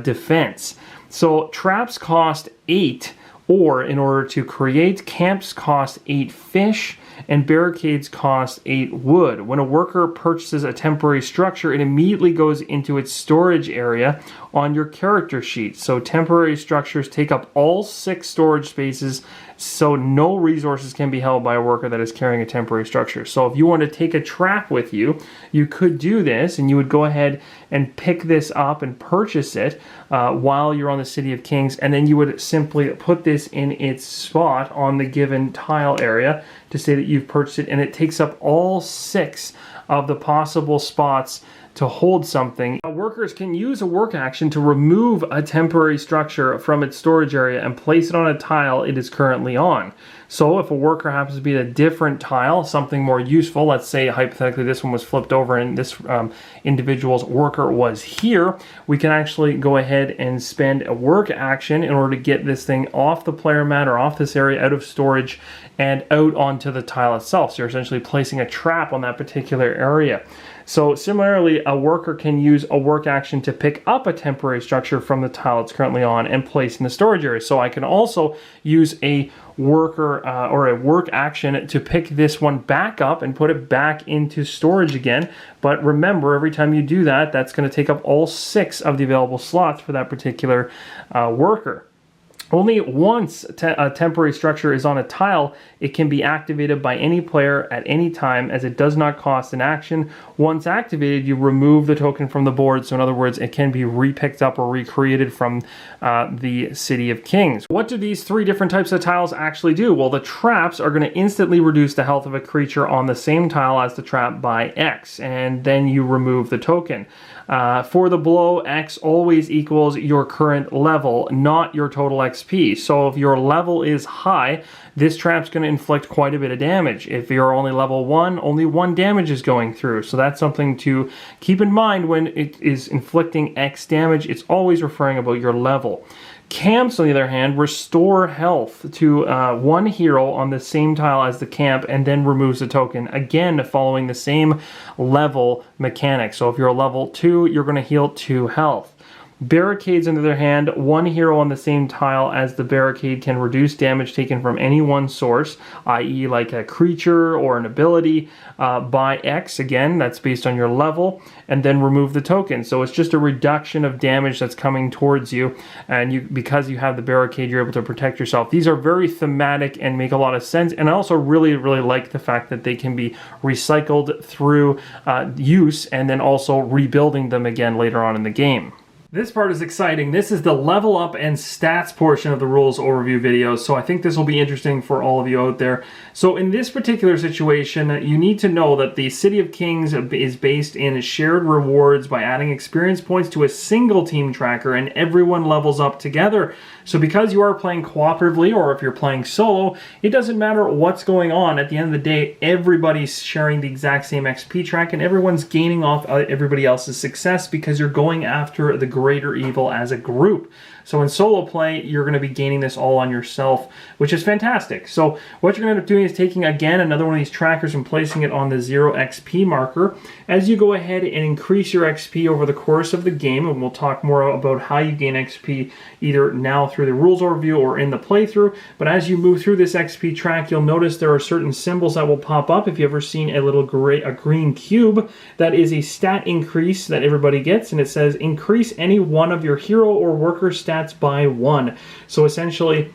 S1: defense. So traps cost 8 ore in order to create. Camps cost 8 fish, and barricades cost 8 wood. When a worker purchases a temporary structure, it immediately goes into its storage area on your character sheet. So temporary structures take up all 6 storage spaces, so no resources can be held by a worker that is carrying a temporary structure. So if you want to take a trap with you, you could do this, and you would go ahead and pick this up and purchase it while you're on the City of Kings, and then you would simply put this in its spot on the given tile area to say that you've purchased it, and it takes up all 6 of the possible spots to hold something. Workers can use a work action to remove a temporary structure from its storage area and place it on a tile it is currently on. So if a worker happens to be at a different tile, something more useful, let's say hypothetically this one was flipped over and this individual's worker was here, we can actually go ahead and spend a work action in order to get this thing off the player mat or off this area, out of storage, and out onto the tile itself. So you're essentially placing a trap on that particular area. So similarly, a worker can use a work action to pick up a temporary structure from the tile it's currently on and place in the storage area. So I can also use a worker or a work action to pick this one back up and put it back into storage again. But remember, every time you do that, that's going to take up all 6 of the available slots for that particular worker. Only once a temporary structure is on a tile, it can be activated by any player at any time, as it does not cost an action. Once activated, you remove the token from the board, so in other words, it can be repicked up or recreated from the City of Kings. What do these three different types of tiles actually do? Well, the traps are going to instantly reduce the health of a creature on the same tile as the trap by X, and then you remove the token. For the blow, X always equals your current level, not your total XP. So if your level is high, this trap's going to inflict quite a bit of damage. If you're only level 1, only 1 damage is going through. So that's something to keep in mind when it is inflicting X damage. It's always referring about your level. Camps, on the other hand, restore health to one hero on the same tile as the camp and then removes the token, again following the same level mechanic. So if you're a level 2, you're going to heal 2 health. Barricades, on the other hand, one hero on the same tile as the barricade can reduce damage taken from any one source, i.e. like a creature or an ability, by X, again, that's based on your level, and then remove the token. So it's just a reduction of damage that's coming towards you, and because you have the barricade, you're able to protect yourself. These are very thematic and make a lot of sense, and I also really like the fact that they can be recycled through use and then also rebuilding them again later on in the game. This part is exciting. This is the level up and stats portion of the rules overview video, so I think this will be interesting for all of you out there. So in this particular situation, you need to know that the City of Kings is based in shared rewards by adding experience points to a single team tracker, and everyone levels up together. So because you are playing cooperatively, or if you're playing solo, it doesn't matter what's going on. At the end of the day, everybody's sharing the exact same XP track, and everyone's gaining off everybody else's success because you're going after the greater evil as a group. So in solo play, you're going to be gaining this all on yourself, which is fantastic. So what you're going to end up doing is taking, again, another one of these trackers and placing it on the 0 XP marker. As you go ahead and increase your XP over the course of the game, and we'll talk more about how you gain XP either now through the rules overview or in the playthrough, but as you move through this XP track, you'll notice there are certain symbols that will pop up. If you've ever seen a green cube, that is a stat increase that everybody gets, and it says increase any one of your hero or worker stats by 1. So essentially,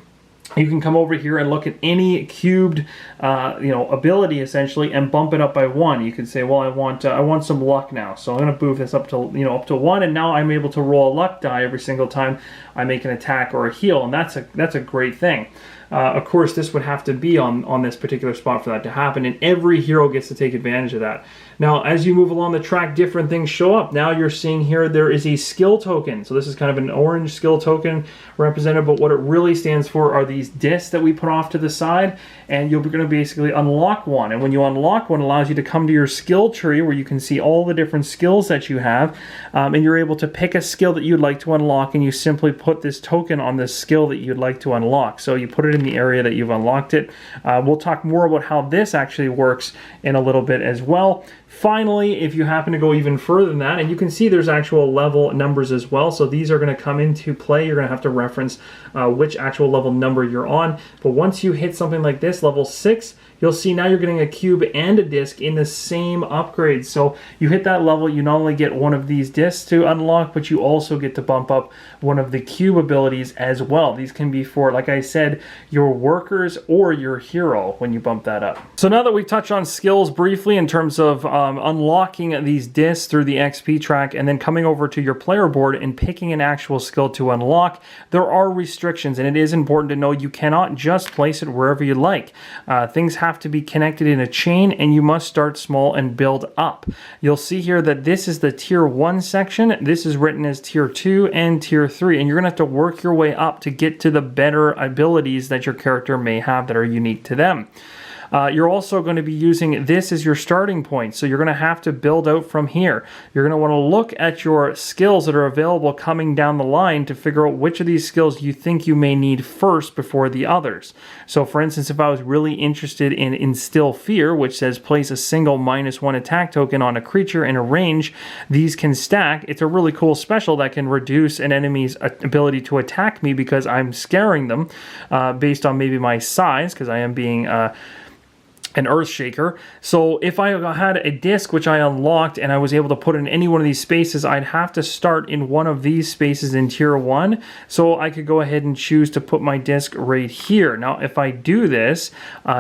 S1: you can come over here and look at any cubed, ability essentially, and bump it up by 1. You can say, well, I want some luck now, so I'm going to move this up to up to 1, and now I'm able to roll a luck die every single time I make an attack or a heal, and that's a great thing. Of course, this would have to be on this particular spot for that to happen, and every hero gets to take advantage of that. Now, as you move along the track, different things show up. Now you're seeing here there is a skill token. So this is kind of an orange skill token represented, but what it really stands for are these discs that we put off to the side, and you're going to basically unlock one. And when you unlock one, it allows you to come to your skill tree where you can see all the different skills that you have, and you're able to pick a skill that you'd like to unlock, and you simply put this token on this skill that you'd like to unlock. So you put it in the area that you've unlocked it. We'll talk more about how this actually works in a little bit as well. Finally, if you happen to go even further than that, and you can see there's actual level numbers as well, so these are going to come into play. You're going to have to reference which actual level number you're on. But once you hit something like this, level 6, you'll see now you're getting a cube and a disc in the same upgrade. So you hit that level, you not only get one of these discs to unlock, but you also get to bump up one of the cube abilities as well. These can be for, like I said, your workers or your hero when you bump that up. So now that we've touched on skills briefly in terms of unlocking these discs through the XP track and then coming over to your player board and picking an actual skill to unlock, there are restrictions, and it is important to know you cannot just place it wherever you like. Things have to be connected in a chain, and you must start small and build up. You'll see here that this is the tier 1 section. This is written as tier 2 and tier 3, and you're going to have to work your way up to get to the better abilities that your character may have that are unique to them. You're also going to be using this as your starting point, so you're going to have to build out from here. You're going to want to look at your skills that are available coming down the line to figure out which of these skills you think you may need first before the others. So for instance, if I was really interested in Instill Fear, which says place a single -1 attack token on a creature in a range, these can stack. It's a really cool special that can reduce an enemy's ability to attack me because I'm scaring them based on maybe my size, because I am being an earth shaker. So if I had a disc which I unlocked and I was able to put in any one of these spaces, I'd have to start in one of these spaces in tier 1. So I could go ahead and choose to put my disc right here. Now if I do this,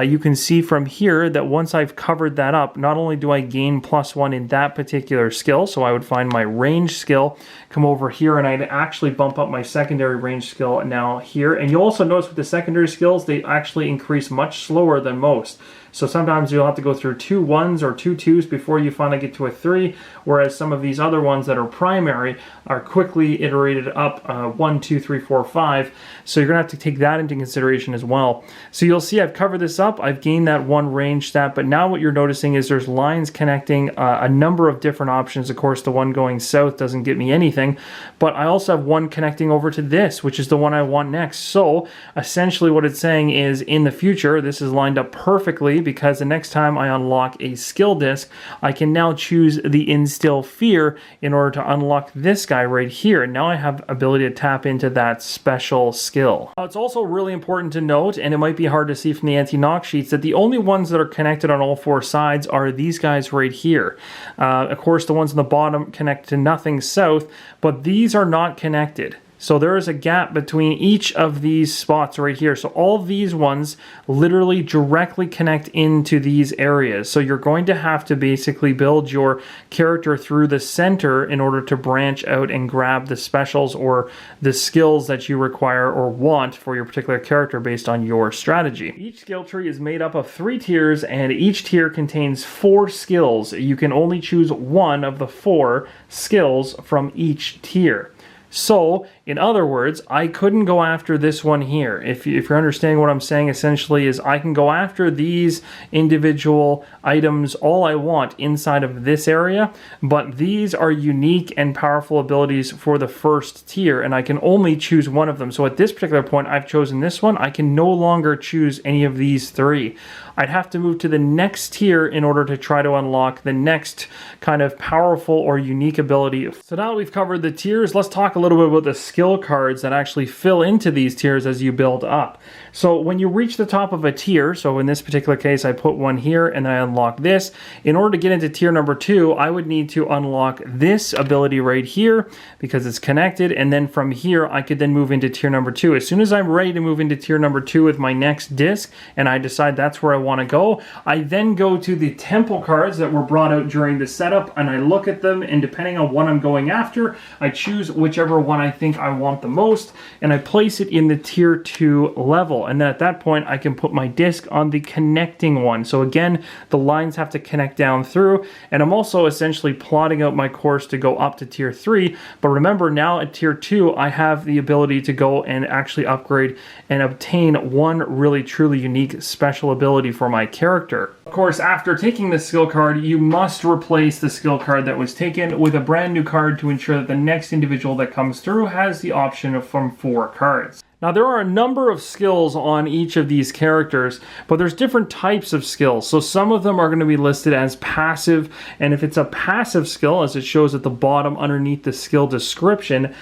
S1: you can see from here that once I've covered that up, not only do I gain +1 in that particular skill, so I would find my range skill, come over here, and I'd actually bump up my secondary range skill now here. And you'll also notice with the secondary skills, they actually increase much slower than most. So sometimes you'll have to go through 2 1s or 2 2s before you finally get to a 3, whereas some of these other ones that are primary are quickly iterated up 1, 2, 3, 4, 5. So you're going to have to take that into consideration as well. So you'll see I've covered this up. I've gained that 1 range stat, but now what you're noticing is there's lines connecting a number of different options. Of course, the one going south doesn't get me anything, but I also have one connecting over to this, which is the one I want next. So essentially what it's saying is in the future, this is lined up perfectly, because the next time I unlock a skill disc, I can now choose the Instill Fear in order to unlock this guy right here. Now I have ability to tap into that special skill. It's also really important to note, and it might be hard to see from the anti-knock sheets, that the only ones that are connected on all 4 sides are these guys right here. Of course, the ones on the bottom connect to nothing south, but these are not connected. So there is a gap between each of these spots right here. So all of these ones literally directly connect into these areas. So you're going to have to basically build your character through the center in order to branch out and grab the specials or the skills that you require or want for your particular character based on your strategy. Each skill tree is made up of 3 tiers, and each tier contains 4 skills. You can only choose one of the 4 skills from each tier. So, in other words, I couldn't go after this one here. If you're understanding what I'm saying, essentially is I can go after these individual items all I want inside of this area, but these are unique and powerful abilities for the first tier, and I can only choose one of them. So at this particular point, I've chosen this one. I can no longer choose any of these 3. I'd have to move to the next tier in order to try to unlock the next kind of powerful or unique ability. So now we've covered the tiers, let's talk a little bit about the skill cards that actually fill into these tiers as you build up. So when you reach the top of a tier, so in this particular case I put one here and then I unlock this. In order to get into tier number 2, I would need to unlock this ability right here because it's connected, and then from here I could then move into tier number 2. As soon as I'm ready to move into tier number 2 with my next disc and I decide that's where I want to go, I then go to the temple cards that were brought out during the setup and I look at them, and depending on what I'm going after, I choose whichever one I think I want the most and I place it in the tier 2 level. And then at that point I can put my disc on the connecting one. So again, the lines have to connect down through, and I'm also essentially plotting out my course to go up to tier 3. But remember, now at tier 2 I have the ability to go and actually upgrade and obtain one really truly unique special ability for my character. Of course, after taking the skill card, you must replace the skill card that was taken with a brand new card to ensure that the next individual that comes through has the option from 4 cards. Now there are a number of skills on each of these characters, but there's different types of skills. So some of them are going to be listed as passive, and if it's a passive skill, as it shows at the bottom underneath the skill description,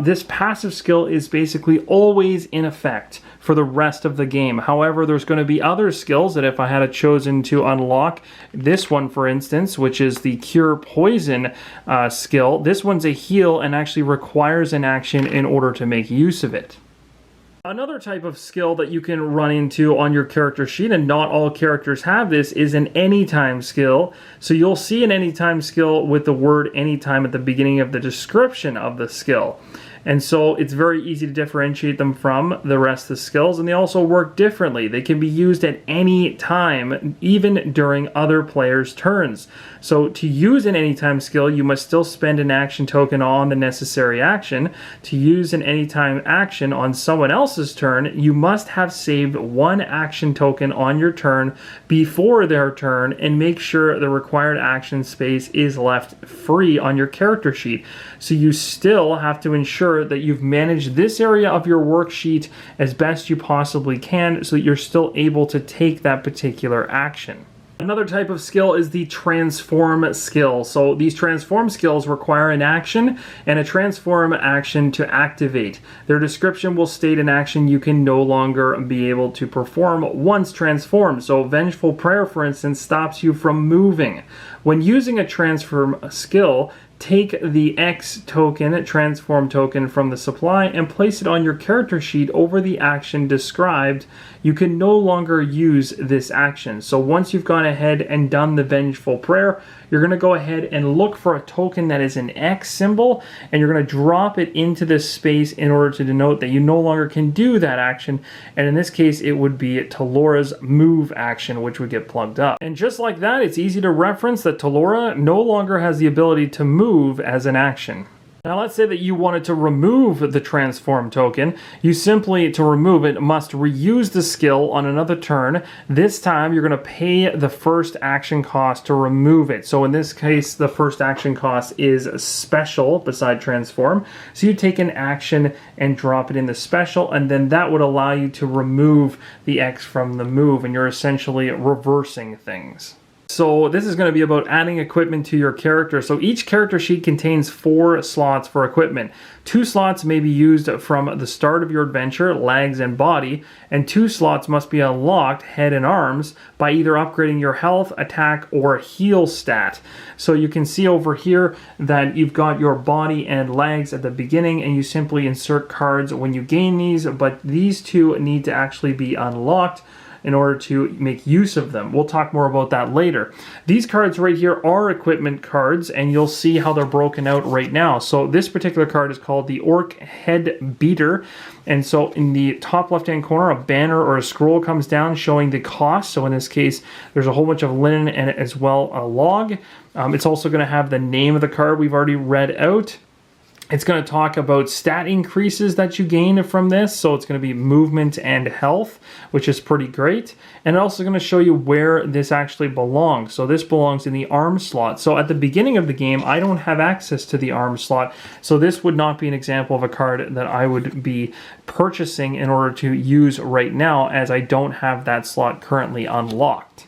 S1: this passive skill is basically always in effect for the rest of the game. However, there's going to be other skills that if I had chosen to unlock this one, for instance, which is the Cure Poison skill, this one's a heal and actually requires an action in order to make use of it. Another type of skill that you can run into on your character sheet, and not all characters have this, is an anytime skill. So you'll see an anytime skill with the word anytime at the beginning of the description of the skill. And so it's very easy to differentiate them from the rest of the skills, and they also work differently. They can be used at any time, even during other players' turns. So to use an anytime skill, you must still spend an action token on the necessary action. To use an anytime action on someone else's turn, you must have saved 1 action token on your turn before their turn, and make sure the required action space is left free on your character sheet. So you still have to ensure that you've managed this area of your worksheet as best you possibly can so that you're still able to take that particular action. Another type of skill is the transform skill. So these transform skills require an action and a transform action to activate. Their description will state an action you can no longer be able to perform once transformed. So Vengeful Prayer, for instance, stops you from moving. When using a transform skill, take the X token, transform token, from the supply and place it on your character sheet over the action described. You can no longer use this action. So once you've gone ahead and done the Vengeful Prayer, you're going to go ahead and look for a token that is an X symbol, and you're going to drop it into this space in order to denote that you no longer can do that action. And in this case, it would be Talora's move action, which would get plugged up. And just like that, it's easy to reference that Talora no longer has the ability to move as an action. Now let's say that you wanted to remove the transform token. You simply, to remove it, must reuse the skill on another turn. This time you're going to pay the first action cost to remove it. So in this case, the first action cost is special beside transform. So you take an action and drop it in the special, and then that would allow you to remove the X from the move, and you're essentially reversing things. So this is going to be about adding equipment to your character. So each character sheet contains 4 slots for equipment. 2 slots may be used from the start of your adventure, legs and body, and 2 slots must be unlocked, head and arms, by either upgrading your health, attack, or heal stat. So you can see over here that you've got your body and legs at the beginning, and you simply insert cards when you gain these, but these 2 need to actually be unlocked in order to make use of them. We'll talk more about that later. These cards right here are equipment cards, and you'll see how they're broken out right now. So this particular card is called the Orc Head Beater, and so in the top left-hand corner, a banner or a scroll comes down showing the cost. So in this case, there's a whole bunch of linen and as well a log. It's also going to have the name of the card we've already read out. It's going to talk about stat increases that you gain from this. So it's going to be movement and health, which is pretty great. And it's also going to show you where this actually belongs. So this belongs in the arm slot. So at the beginning of the game, I don't have access to the arm slot. So this would not be an example of a card that I would be purchasing in order to use right now, as I don't have that slot currently unlocked.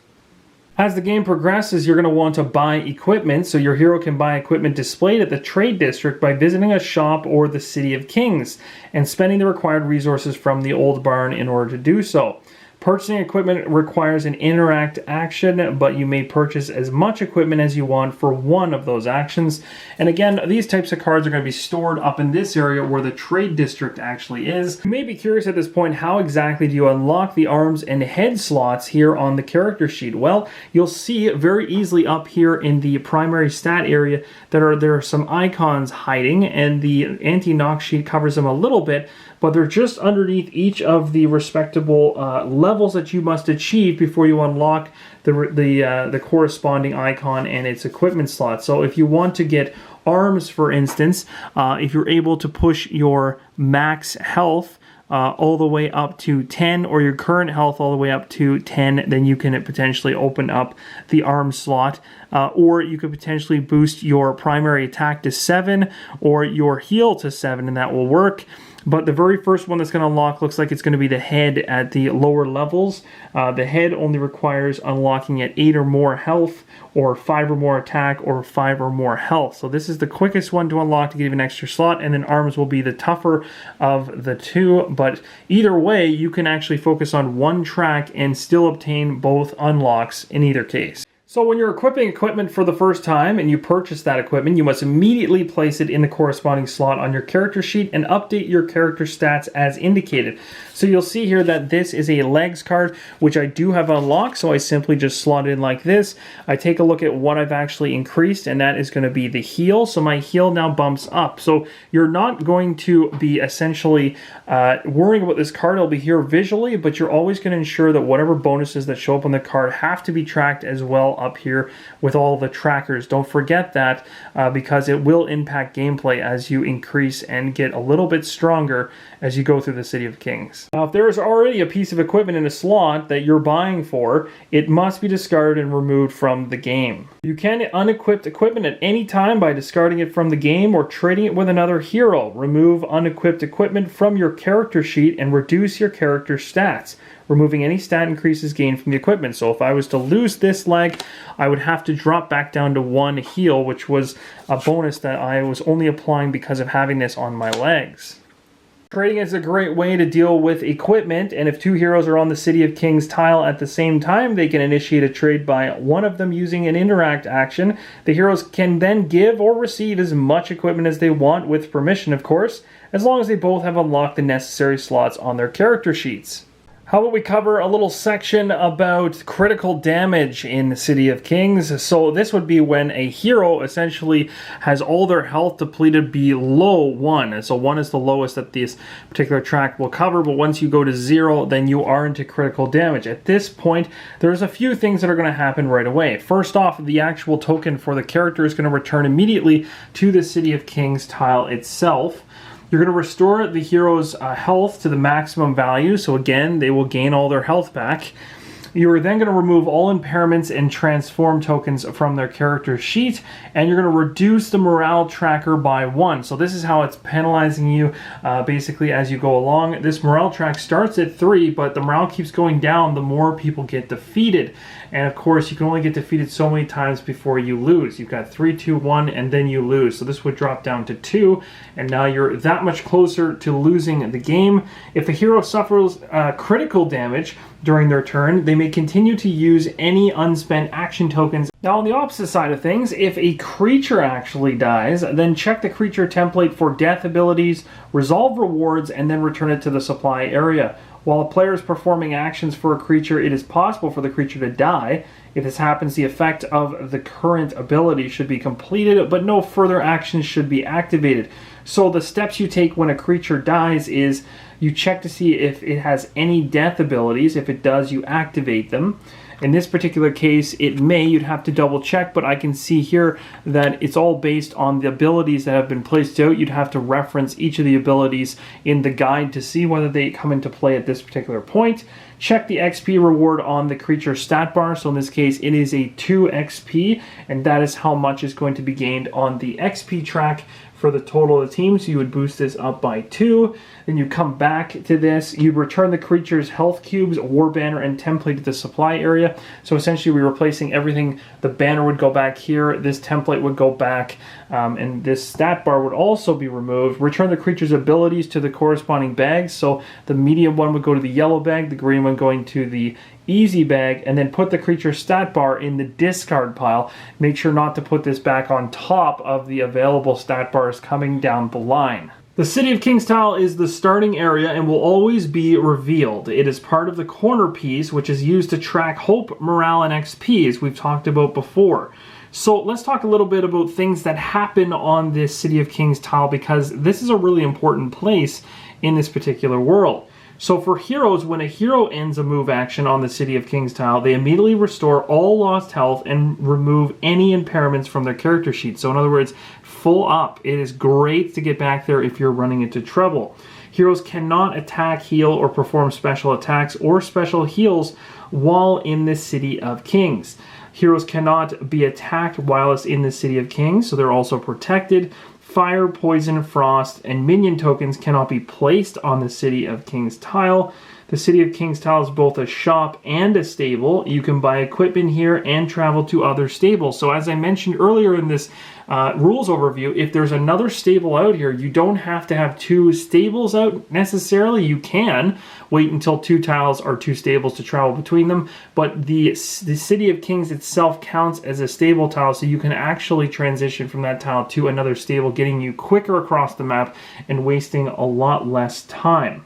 S1: As the game progresses, you're going to want to buy equipment, so your hero can buy equipment displayed at the trade district by visiting a shop or the City of Kings and spending the required resources from the old barn in order to do so. Purchasing equipment requires an interact action, but you may purchase as much equipment as you want for one of those actions. And again, these types of cards are going to be stored up in this area where the trade district actually is. You may be curious at this point, how exactly do you unlock the arms and head slots here on the character sheet? Well, you'll see very easily up here in the primary stat area that there are some icons hiding, and the anti-knock sheet covers them a little bit, but they're just underneath each of the respectable levels that you must achieve before you unlock the corresponding icon and its equipment slot. So if you want to get arms, for instance, if you're able to push your max health all the way up to 10, or your current health all the way up to 10, then you can potentially open up the arm slot. Or you could potentially boost your primary attack to 7 or your heal to 7, and that will work. But the very first one that's going to unlock looks like it's going to be the head at the lower levels. The head only requires unlocking at 8 or more health, or 5 or more attack, or 5 or more health. So this is the quickest one to unlock to give you an extra slot, and then arms will be the tougher of the 2. But either way, you can actually focus on one track and still obtain both unlocks in either case. So when you're equipping equipment for the first time and you purchase that equipment, you must immediately place it in the corresponding slot on your character sheet and update your character stats as indicated. So you'll see here that this is a legs card, which I do have unlocked, so I simply just slot it in like this. I take a look at what I've actually increased, and that is going to be the heal. So my heal now bumps up. So you're not going to be essentially worrying about this card. It'll be here visually, but you're always going to ensure that whatever bonuses that show up on the card have to be tracked as well up here with all the trackers. Don't forget that because it will impact gameplay as you increase and get a little bit stronger as you go through the City of Kings. Now, if there is already a piece of equipment in a slot that you're buying for, it must be discarded and removed from the game. You can unequip equipment at any time by discarding it from the game or trading it with another hero. Remove unequipped equipment from your character sheet and reduce your character stats. removing any stat increases gained from the equipment. So if I was to lose this leg, I would have to drop back down to 1 heal, which was a bonus that I was only applying because of having this on my legs. Trading is a great way to deal with equipment, and if 2 heroes are on the City of Kings tile at the same time, they can initiate a trade by one of them using an interact action. The heroes can then give or receive as much equipment as they want, with permission of course, as long as they both have unlocked the necessary slots on their character sheets. How about we cover a little section about critical damage in the City of Kings? So this would be when a hero essentially has all their health depleted below 1. And so 1 is the lowest that this particular track will cover, but once you go to 0, then you are into critical damage. At this point, there's a few things that are going to happen right away. First off, the actual token for the character is going to return immediately to the City of Kings tile itself. You're going to restore the hero's health to the maximum value, so again, they will gain all their health back. You're then going to remove all impairments and transform tokens from their character sheet, and you're going to reduce the morale tracker by 1. So this is how it's penalizing you basically as you go along. This morale track starts at 3, but the morale keeps going down the more people get defeated. And of course, you can only get defeated so many times before you lose. You've got 3, 2, 1, and then you lose. So this would drop down to 2, and now you're that much closer to losing the game. If a hero suffers critical damage during their turn, they may continue to use any unspent action tokens. Now on the opposite side of things, if a creature actually dies, then check the creature template for death abilities, resolve rewards, and then return it to the supply area. While a player is performing actions for a creature, it is possible for the creature to die. If this happens, the effect of the current ability should be completed, but no further actions should be activated. So the steps you take when a creature dies is you check to see if it has any death abilities. If it does, you activate them. In this particular case, it may. You'd have to double check, but I can see here that it's all based on the abilities that have been placed out. You'd have to reference each of the abilities in the guide to see whether they come into play at this particular point. Check the XP reward on the creature stat bar. So in this case, it is a 2 XP, and that is how much is going to be gained on the XP track for the total of the team. So you would boost this up by 2. Then you come back to this. You return the creature's health cubes, war banner, and template to the supply area. So essentially we're replacing everything. The banner would go back here. This template would go back. And this stat bar would also be removed. Return the creature's abilities to the corresponding bags. So the medium one would go to the yellow bag, the green one going to the easy bag, and then put the creature stat bar in the discard pile. Make sure not to put this back on top of the available stat bars coming down the line. The City of Kings tile is the starting area and will always be revealed. It is part of the corner piece, which is used to track hope, morale, and XP, as we've talked about before. So let's talk a little bit about things that happen on this City of Kings tile, because this is a really important place in this particular world. So for heroes, when a hero ends a move action on the City of Kings tile, they immediately restore all lost health and remove any impairments from their character sheet. So in other words, full up. It is great to get back there if you're running into trouble. Heroes cannot attack, heal, or perform special attacks or special heals while in the City of Kings. Heroes cannot be attacked whilst in the City of Kings, so they're also protected. Fire, poison, frost, and minion tokens cannot be placed on the City of Kings tile. The City of Kings tile is both a shop and a stable. You can buy equipment here and travel to other stables. So as I mentioned earlier in this rules overview, if there's another stable out here, you don't have to have 2 stables out necessarily. You can wait until 2 tiles or 2 stables to travel between them, but the City of Kings itself counts as a stable tile, so you can actually transition from that tile to another stable, getting you quicker across the map and wasting a lot less time.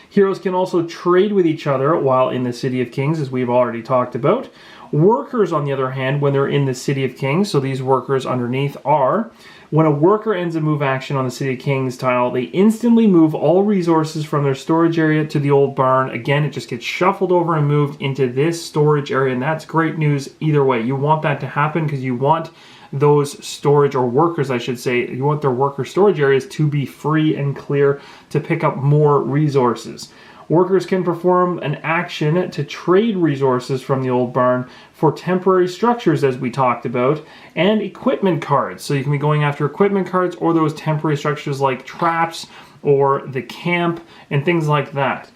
S1: Heroes can also trade with each other while in the City of Kings, as we've already talked about. Workers, on the other hand, when they're in the City of Kings, so these workers underneath are, when a worker ends a move action on the City of Kings tile, they instantly move all resources from their storage area to the old barn. Again, it just gets shuffled over and moved into this storage area, and that's great news either way. You want that to happen because you want those storage, or workers I should say, you want their worker storage areas to be free and clear to pick up more resources. Workers can perform an action to trade resources from the old barn for temporary structures, as we talked about, and equipment cards. So you can be going after equipment cards or those temporary structures like traps or the camp and things like that.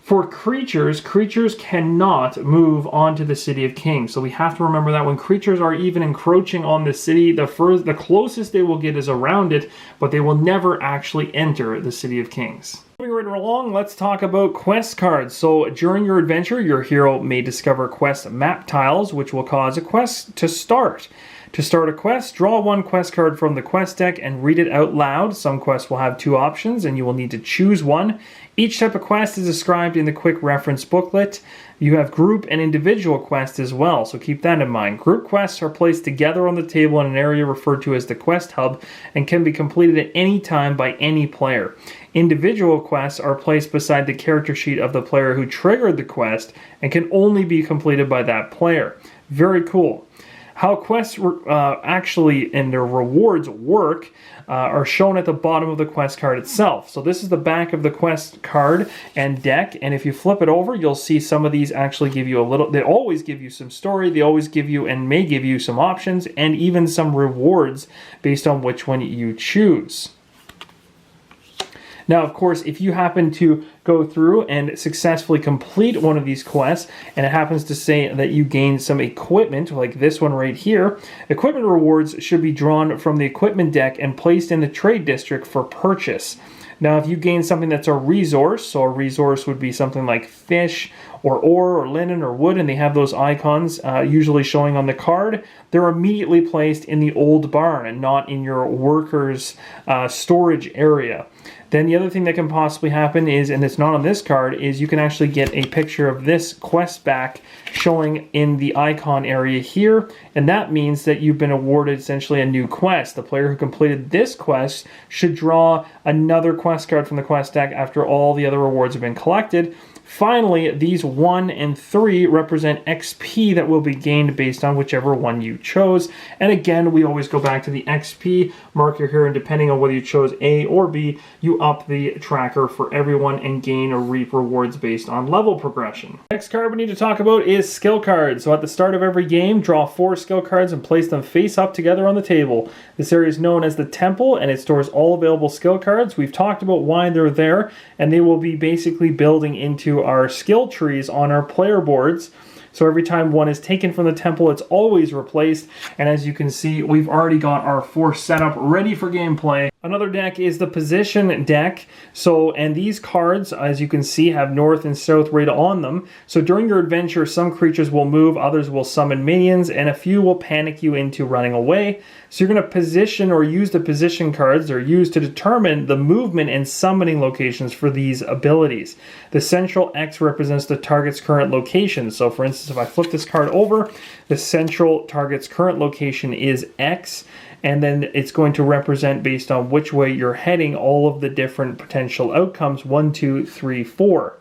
S1: For creatures, creatures cannot move onto the City of Kings. So we have to remember that when creatures are even encroaching on the city, the closest they will get is around it, but they will never actually enter the City of Kings. Moving right along, let's talk about quest cards. So during your adventure, your hero may discover quest map tiles, which will cause a quest to start. To start a quest, draw one quest card from the quest deck and read it out loud. Some quests will have two options and you will need to choose one. Each type of quest is described in the quick reference booklet. You have group and individual quests as well, so keep that in mind. Group quests are placed together on the table in an area referred to as the quest hub and can be completed at any time by any player. Individual quests are placed beside the character sheet of the player who triggered the quest and can only be completed by that player. Very cool. How quests actually and their rewards work are shown at the bottom of the quest card itself. So this is the back of the quest card and deck, and if you flip it over, you'll see some of these actually give you a little, they always give you some story, they always give you and may give you some options and even some rewards based on which one you choose. Now, of course, if you happen to go through and successfully complete one of these quests, and it happens to say that you gain some equipment, like this one right here, equipment rewards should be drawn from the equipment deck and placed in the trade district for purchase. Now, if you gain something that's a resource, so a resource would be something like fish or ore or linen or wood, and they have those icons usually showing on the card, they're immediately placed in the old barn and not in your workers' storage area. Then the other thing that can possibly happen is, and it's not on this card, is you can actually get a picture of this quest back showing in the icon area here, and that means that you've been awarded essentially a new quest. The player who completed this quest should draw another quest card from the quest deck after all the other rewards have been collected. Finally, these 1 and 3 represent XP that will be gained based on whichever one you chose. And again, we always go back to the XP marker here, and depending on whether you chose A or B, you up the tracker for everyone and gain or reap rewards based on level progression. Next card we need to talk about is skill cards. So at the start of every game, draw 4 skill cards and place them face up together on the table. This area is known as the Temple, and it stores all available skill cards. We've talked about why they're there, and they will be basically building into our skill trees on our player boards. So every time one is taken from the temple, it's always replaced. And as you can see, we've already got our 4 set up ready for gameplay. Another deck is the position deck. And these cards, as you can see, have north and south right on them. So during your adventure, some creatures will move, others will summon minions, and a few will panic you into running away. So you're going to position or use the position cards. They're used to determine the movement and summoning locations for these abilities. The central X represents the target's current location. So for instance, if I flip this card over, the central target's current location is X, and then it's going to represent, based on which way you're heading, all of the different potential outcomes, 1, 2, 3, 4.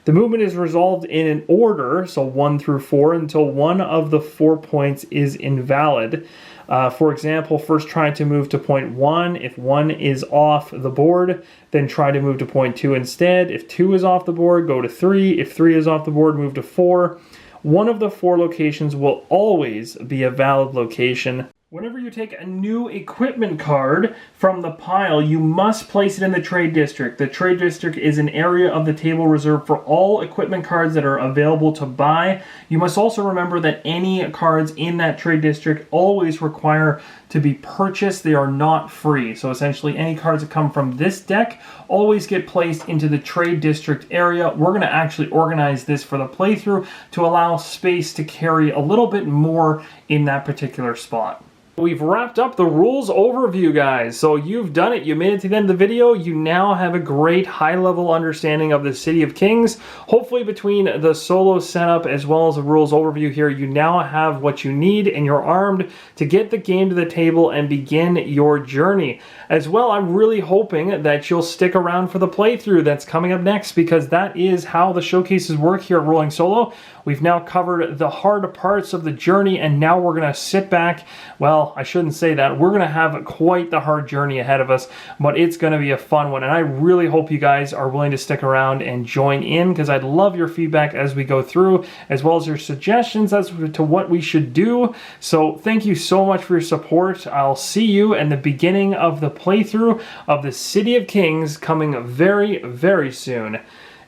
S1: The movement is resolved in an order, so 1 through 4, until one of the 4 points is invalid. For example, first try to move to point 1. If 1 is off the board, then try to move to point 2 instead. If 2 is off the board, go to 3. If 3 is off the board, move to 4. One of the 4 locations will always be a valid location. Whenever you take a new equipment card from the pile, you must place it in the trade district. The trade district is an area of the table reserved for all equipment cards that are available to buy. You must also remember that any cards in that trade district always require to be purchased. They are not free. So essentially any cards that come from this deck always get placed into the trade district area. We're going to actually organize this for the playthrough to allow space to carry a little bit more in that particular spot. We've wrapped up the rules overview, guys. So you've done it. You made it to the end of the video. You now have a great high-level understanding of the City of Kings. Hopefully between the solo setup as well as the rules overview here, you now have what you need and you're armed to get the game to the table and begin your journey. As well, I'm really hoping that you'll stick around for the playthrough that's coming up next, because that is how the showcases work here at Rolling Solo. We've now covered the hard parts of the journey, and now we're going to sit back. Well, I shouldn't say that. We're going to have quite the hard journey ahead of us, but it's going to be a fun one, and I really hope you guys are willing to stick around and join in, because I'd love your feedback as we go through, as well as your suggestions as to what we should do. So thank you so much for your support. I'll see you in the beginning of the playthrough of the City of Kings coming very, very soon.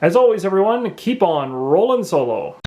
S1: As always, everyone, keep on rolling solo.